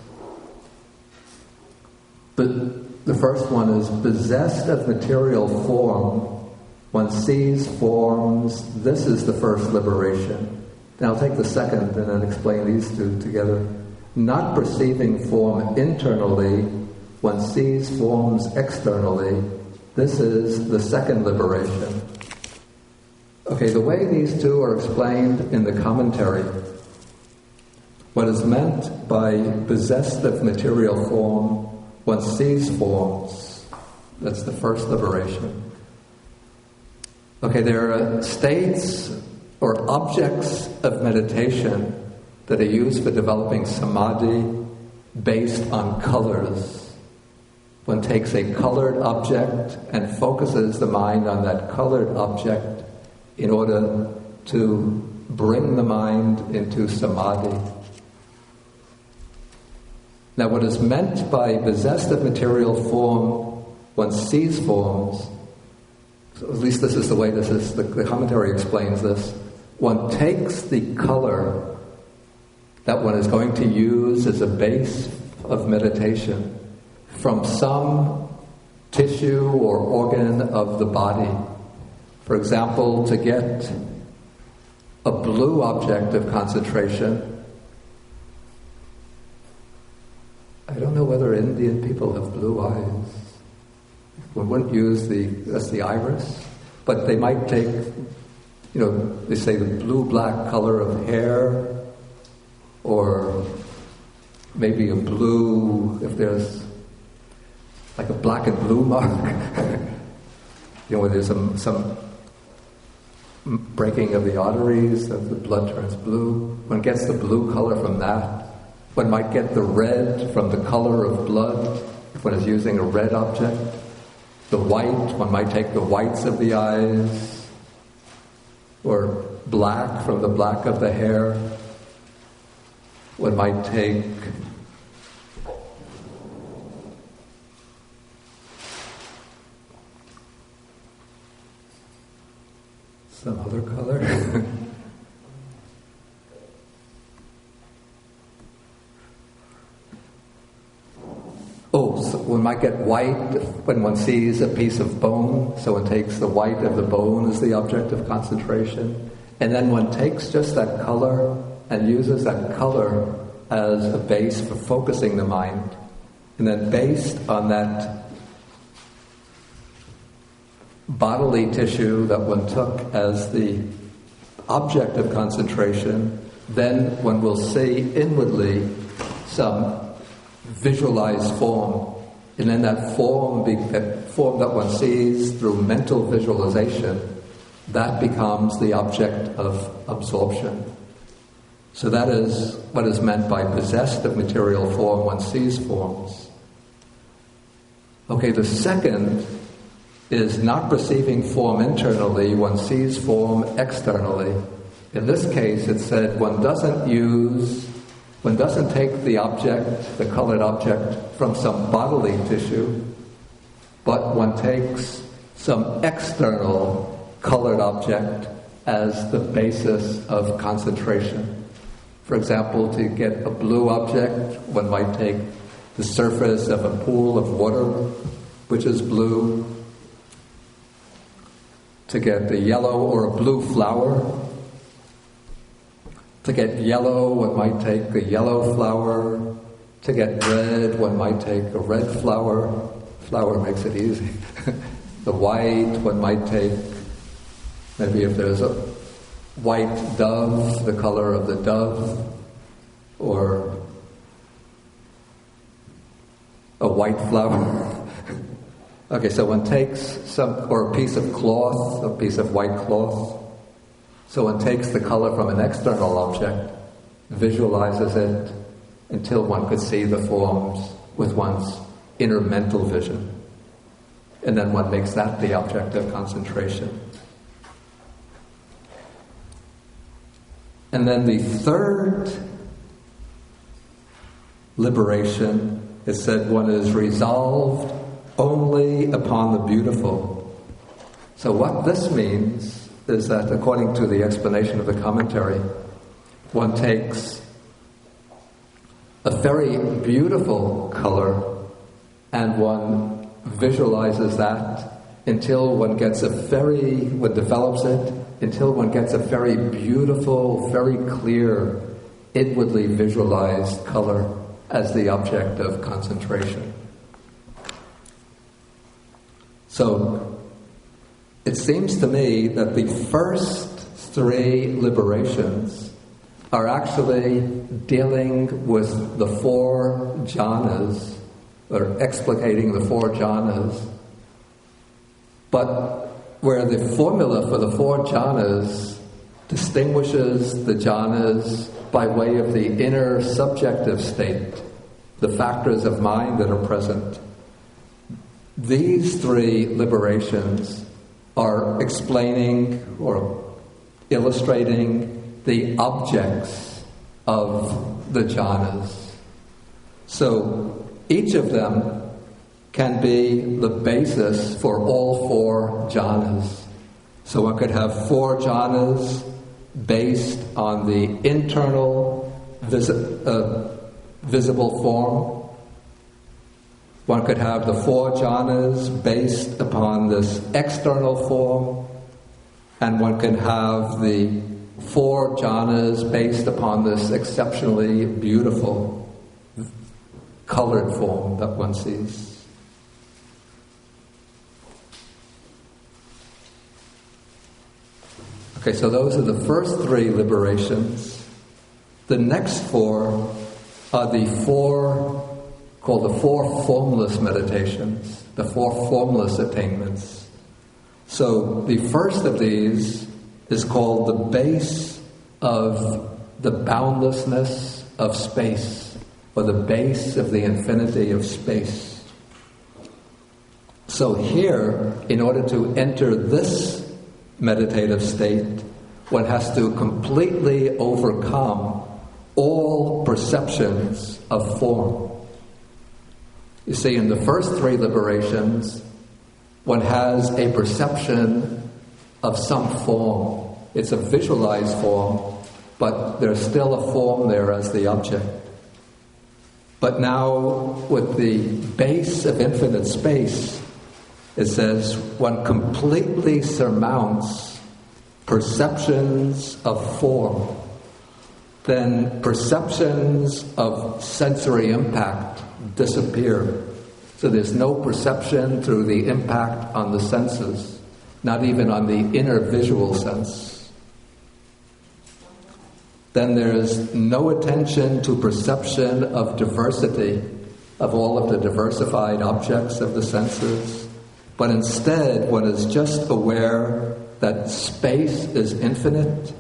But the first one is, possessed of material form, one sees forms, this is the first liberation. Now I'll take the second and then explain these two together. Not perceiving form internally, one sees forms externally. This is the second liberation. Okay, the way these two are explained in the commentary, what is meant by possessed of material form, one sees forms. That's the first liberation. Okay, there are states or objects of meditation that are used for developing samadhi based on colors. One takes a colored object and focuses the mind on that colored object in order to bring the mind into samadhi. Now, what is meant by possessed of material form, one sees forms, so at least this is the way the commentary explains this. One takes the color that one is going to use as a base of meditation from some tissue or organ of the body. For example, to get a blue object of concentration, I don't know whether Indian people have blue eyes. One wouldn't use that's the iris, but they might take, they say the blue-black color of hair, or maybe a blue, if there's like a black and blue mark, where there's some breaking of the arteries, of the blood turns blue. One gets the blue color from that. One might get the red from the color of blood, if one is using a red object. The white, one might take the whites of the eyes, or black from the black of the hair. One might take some other color. So one might get white when one sees a piece of bone, so one takes the white of the bone as the object of concentration, and then one takes just that color and uses that color as a base for focusing the mind. And then based on that bodily tissue that one took as the object of concentration, then one will see inwardly some visualized form, and then that form that one sees through mental visualization, that becomes the object of absorption. So that is what is meant by possessed of material form, one sees forms. Okay, the second is not perceiving form internally, one sees form externally. In this case, it said one doesn't take the object, the colored object, from some bodily tissue, but one takes some external colored object as the basis of concentration. For example, to get a blue object, one might take the surface of a pool of water, which is blue. To get the yellow or a blue flower, to get yellow, one might take the yellow flower. To get red, one might take a red flower. Flower makes it easy. The white, one might take, maybe if there's a white dove, the color of the dove, or a white flower. Okay, so one takes or a piece of cloth, a piece of white cloth. So one takes the color from an external object, visualizes it until one could see the forms with one's inner mental vision. And then one makes that the object of concentration. And then the third liberation, it said one is resolved only upon the beautiful. So what this means is that, according to the explanation of the commentary, one takes a very beautiful color and one visualizes that until one develops it, until one gets a very beautiful, very clear, inwardly visualized color as the object of concentration. So, it seems to me that the first 3 liberations are actually dealing with the 4 jhanas, or explicating the 4 jhanas, but where the formula for the 4 jhanas distinguishes the jhanas by way of the inner subjective state, the factors of mind that are present. These 3 liberations are explaining or illustrating the objects of the jhanas. So each of them can be the basis for all 4 jhanas. So one could have 4 jhanas based on the internal visible form. One could have the 4 jhanas based upon this external form, and one can have the 4 jhanas based upon this exceptionally beautiful colored form that one sees. Okay, so those are the first 3 liberations. The next 4 are the 4 called the 4 formless meditations, the 4 formless attainments. So the first of these is called the base of the boundlessness of space, or the base of the infinity of space. So here, in order to enter this meditative state, one has to completely overcome all perceptions of form. You see, in the first 3 liberations, one has a perception of some form. It's a visualized form, but there's still a form there as the object. But now, with the base of infinite space, it says one completely surmounts perceptions of form. Then perceptions of sensory impact disappear. So there's no perception through the impact on the senses, not even on the inner visual sense. Then there's no attention to perception of diversity, of all of the diversified objects of the senses, but instead one is just aware that space is infinite,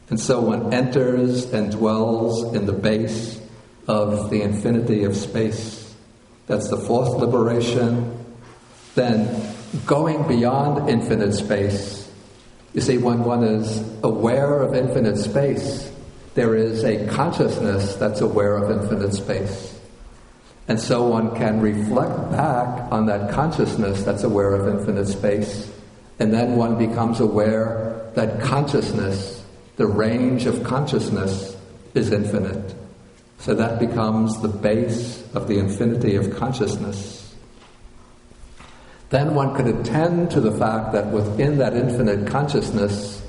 and so one enters and dwells in the base of the infinity of space. That's the 4th liberation. Then, going beyond infinite space, you see, when one is aware of infinite space, there is a consciousness that's aware of infinite space. And so one can reflect back on that consciousness that's aware of infinite space, and then one becomes aware that consciousness, the range of consciousness, is infinite. So that becomes the base of the infinity of consciousness. Then one could attend to the fact that within that infinite consciousness,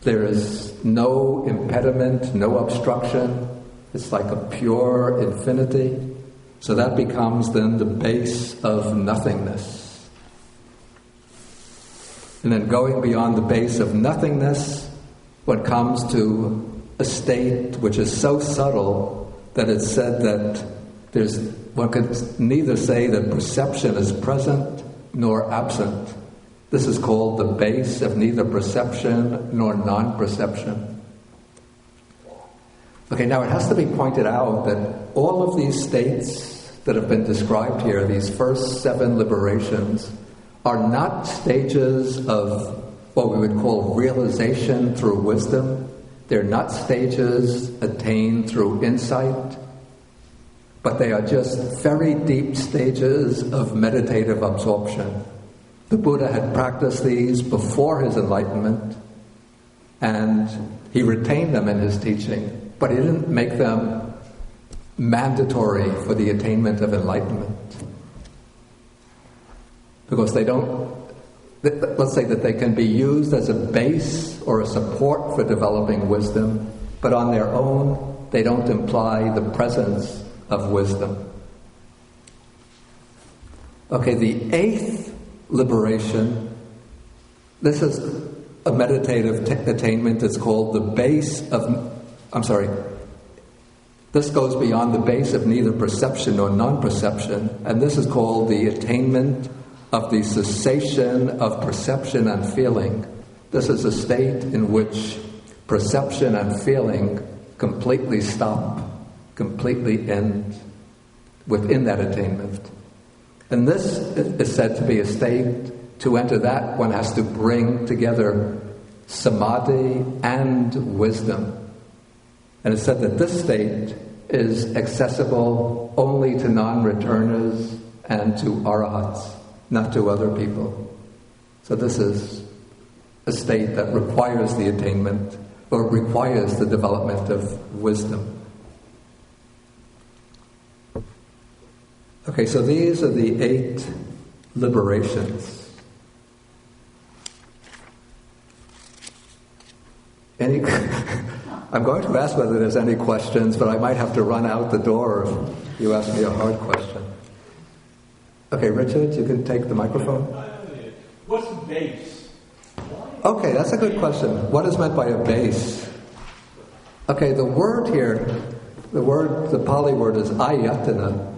there is no impediment, no obstruction. It's like a pure infinity. So that becomes then the base of nothingness. And then going beyond the base of nothingness, one comes to a state which is so subtle that it's said that one could neither say that perception is present nor absent. This is called the base of neither perception nor non-perception. Okay, now it has to be pointed out that all of these states that have been described here, these first 7 liberations, are not stages of what we would call realization through wisdom. They're not stages attained through insight, but they are just very deep stages of meditative absorption. The Buddha had practiced these before his enlightenment, and he retained them in his teaching, but he didn't make them mandatory for the attainment of enlightenment. Because they don't let's say that they can be used as a base or a support for developing wisdom, but on their own, they don't imply the presence of wisdom. Okay, the eighth liberation, this is a meditative attainment. It's called the base of, this goes beyond the base of neither perception nor non-perception, and this is called the attainment of the cessation of perception and feeling. This is a state in which perception and feeling completely stop, completely end within that attainment. And this is said to be a state. To enter that, one has to bring together samadhi and wisdom. And it's said that this state is accessible only to non-returners and to arahats, not to other people. So this is a state that requires the attainment, or requires the development of wisdom. Okay, so these are the 8 liberations. I'm going to ask whether there's any questions, but I might have to run out the door if you ask me a hard question. Okay, Richard, you can take the microphone. What's a base? Okay, that's a good question. What is meant by a base? Okay, the word here, the Pali word is ayatana.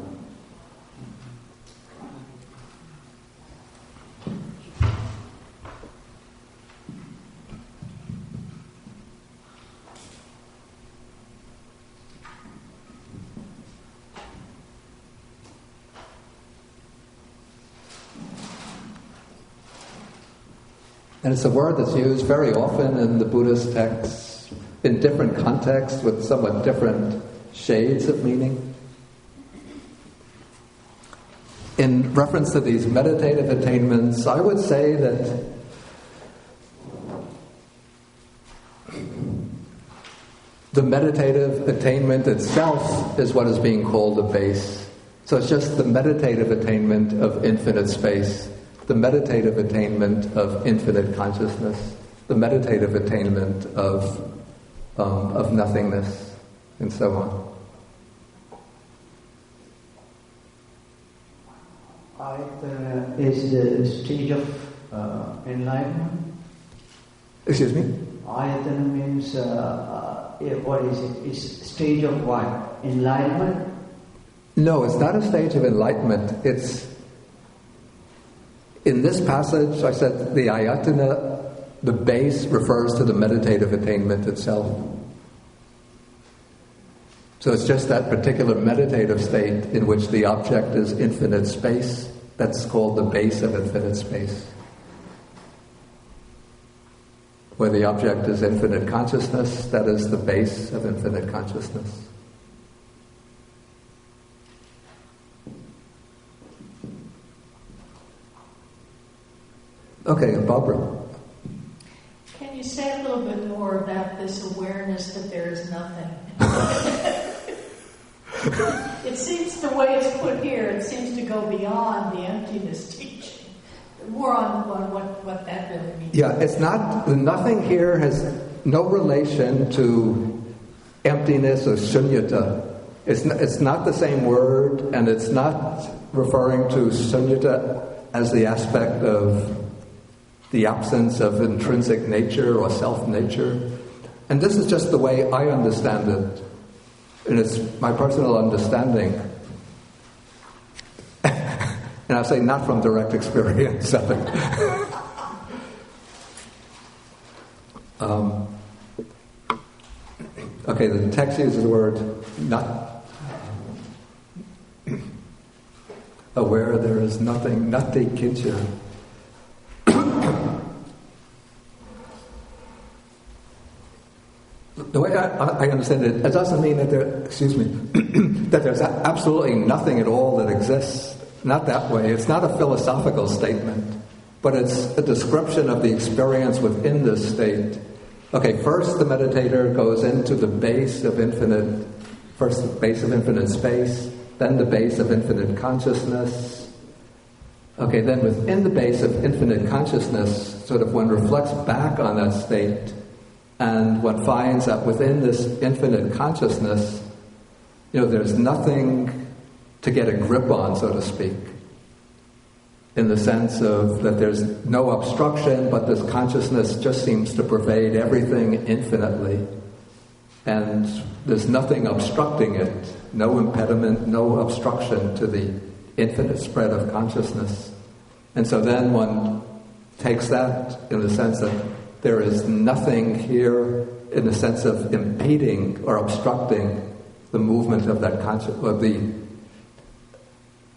And it's a word that's used very often in the Buddhist texts in different contexts with somewhat different shades of meaning. In reference to these meditative attainments, I would say that the meditative attainment itself is what is being called a base. So it's just the meditative attainment of infinite space, the meditative attainment of infinite consciousness, the meditative attainment of nothingness, and so on. Ayatana is the stage of enlightenment. Excuse me? Ayatana means, what is it? It's stage of what? Enlightenment? No, it's not a stage of enlightenment. It's, in this passage, I said the ayatana, the base, refers to the meditative attainment itself. So it's just that particular meditative state in which the object is infinite space. That's called the base of infinite space. Where the object is infinite consciousness, that is the base of infinite consciousness. Okay, Barbara. Can you say a little bit more about this awareness that there is nothing? It seems the way it's put here, it seems to go beyond the emptiness teaching. More on what that really means. Yeah, it's not, the nothing here has no relation to emptiness or shunyata. It's not the same word, and it's not referring to shunyata as the aspect of the absence of intrinsic nature or self-nature. And this is just the way I understand it. And it's my personal understanding. And I say not from direct experience of it. Okay, the text uses the word not. Aware there is nothing, nati kincha. The way I understand it doesn't mean that that there's absolutely nothing at all that exists. Not that way. It's not a philosophical statement, but it's a description of the experience within this state. Okay, first the meditator goes into the base of infinite, first the base of infinite space, then the base of infinite consciousness, Okay, then within the base of infinite consciousness, sort of one reflects back on that state, and one finds that within this infinite consciousness, there's nothing to get a grip on, so to speak, in the sense of that there's no obstruction, but this consciousness just seems to pervade everything infinitely, and there's nothing obstructing it, no impediment, no obstruction to the infinite spread of consciousness. And so then one takes that in the sense that there is nothing here in the sense of impeding or obstructing the movement of that or the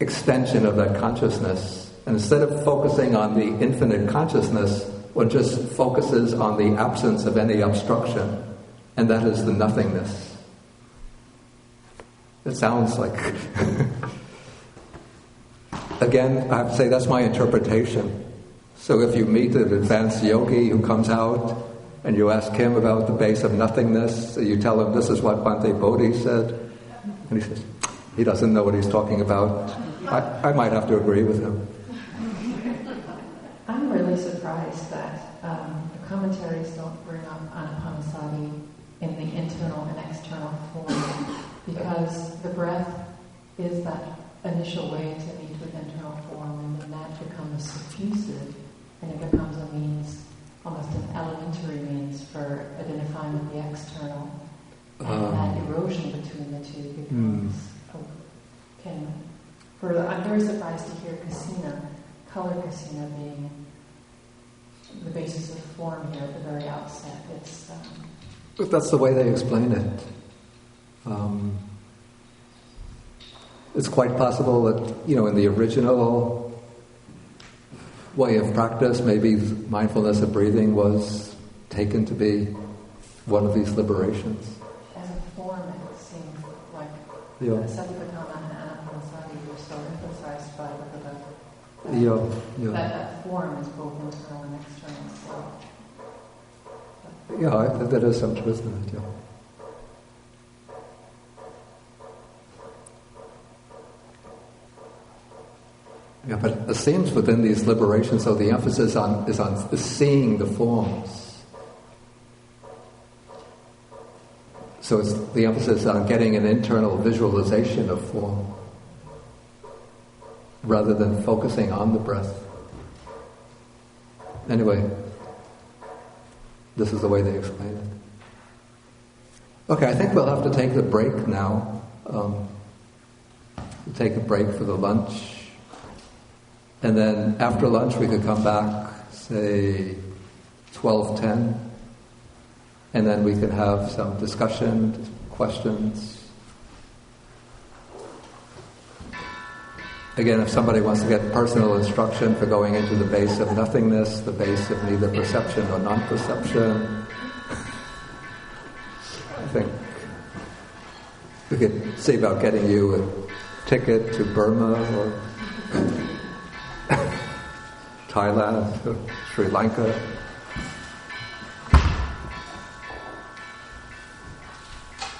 extension of that consciousness. And instead of focusing on the infinite consciousness, one just focuses on the absence of any obstruction, and that is the nothingness. It sounds like... Again, I have to say that's my interpretation. So if you meet an advanced yogi who comes out and you ask him about the base of nothingness, you tell him this is what Bhante Bodhi said, and he says, he doesn't know what he's talking about. I might have to agree with him. I'm really surprised that the commentaries don't bring up anapanasati in the internal and external form, because the breath is that initial way to meet with internal form, and then that becomes suffusive, and it becomes a means, almost an elementary means for identifying with the external, and that erosion between the two becomes I'm very surprised to hear kasina, color kasina, being the basis of form here at the very outset. But that's the way they explain it. It's quite possible that, in the original way of practice, maybe mindfulness of breathing was taken to be one of these liberations. As a form, it seems like Satipatthana and Anapanasati were so emphasized by the Buddha. That form is both internal and external. So. Yeah, there is some truth in it, yeah. Yeah, but it seems within these liberations, so the emphasis is seeing the forms. So it's the emphasis on getting an internal visualization of form, rather than focusing on the breath. Anyway, this is the way they explain it. Okay, I think we'll have to take the break now. We'll take a break for the lunch. And then after lunch we could come back, say 12:10, and then we can have some discussion, questions. Again, if somebody wants to get personal instruction for going into the base of nothingness, the base of neither perception nor non-perception, I think we could see about getting you a ticket to Burma or Thailand or Sri Lanka.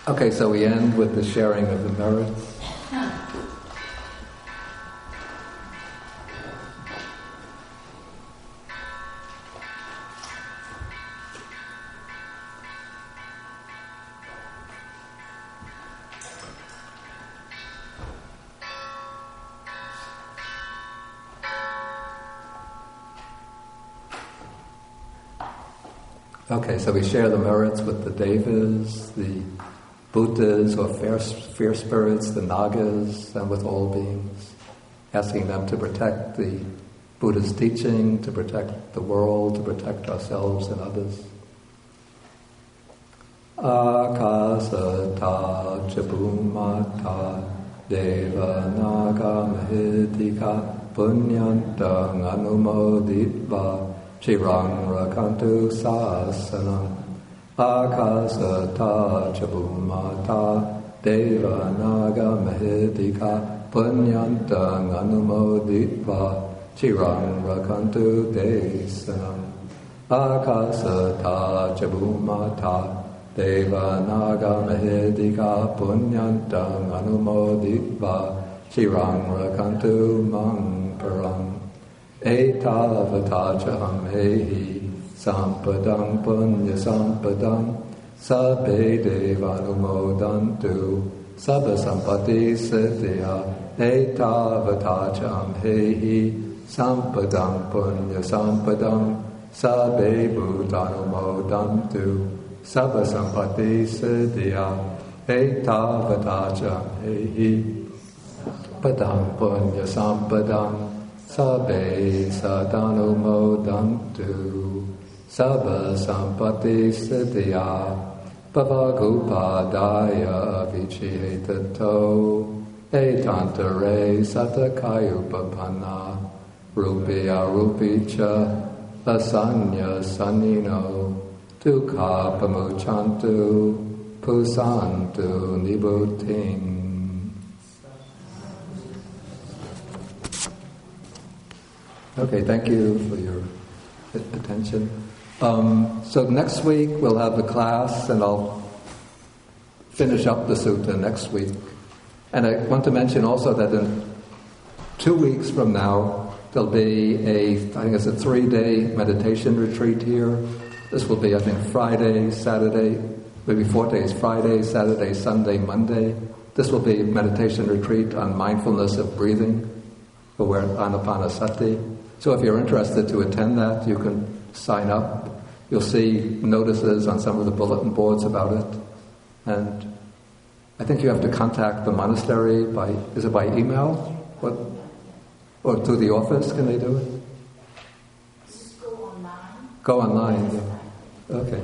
Okay, so we end with the sharing of the merits. Okay, so we share the merits with the devas, the Buddhas or fear spirits, the Nagas, and with all beings, asking them to protect the Buddha's teaching, to protect the world, to protect ourselves and others. Akasata chabhumata deva naga mahitika punyantang anumoditva Chirang rakantu sasanam Akasata chabhumata deva naga mahidika punyantang anumoditva Chirang rakantu desanam Akasata chabhumata deva naga mahidika punyantang anumoditva Chirang rakantu mankaram Etavatachaham hehi sampadam punya sampadam sabbe devanumodantu sabba sampati siddhya etavatachaham hehi sampadam punya sampadam sabbe bhutanumodantu sabba sampati siddhya etavatachaham hehi padam punya sampadam sabbe sadanumodantu sabba sampati siddhya bhavagupadaya vichihetato etantare satakayupapanna rupiya rupicha asanya sanino dukkha pamuchantu pusantu nibbutting. Okay, thank you for your attention. So next week we'll have the class, and I'll finish up the sutta next week. And I want to mention also that in 2 weeks from now there'll be I think it's a 3-day meditation retreat here. This will be, I think, Friday, Saturday, maybe 4 days, Friday, Saturday, Sunday, Monday. This will be a meditation retreat on mindfulness of breathing, aware anapanasati. So if you're interested to attend that, you can sign up. You'll see notices on some of the bulletin boards about it. And I think you have to contact the monastery is it by email? Or through the office, can they do it? Just go online. Go online, yeah. Okay.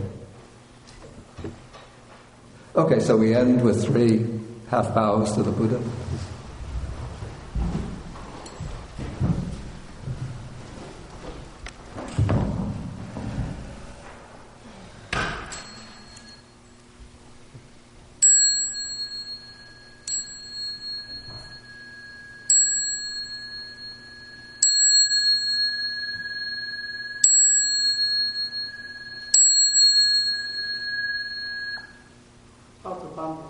Okay, so we end with 3 half bows to the Buddha. How to bump it.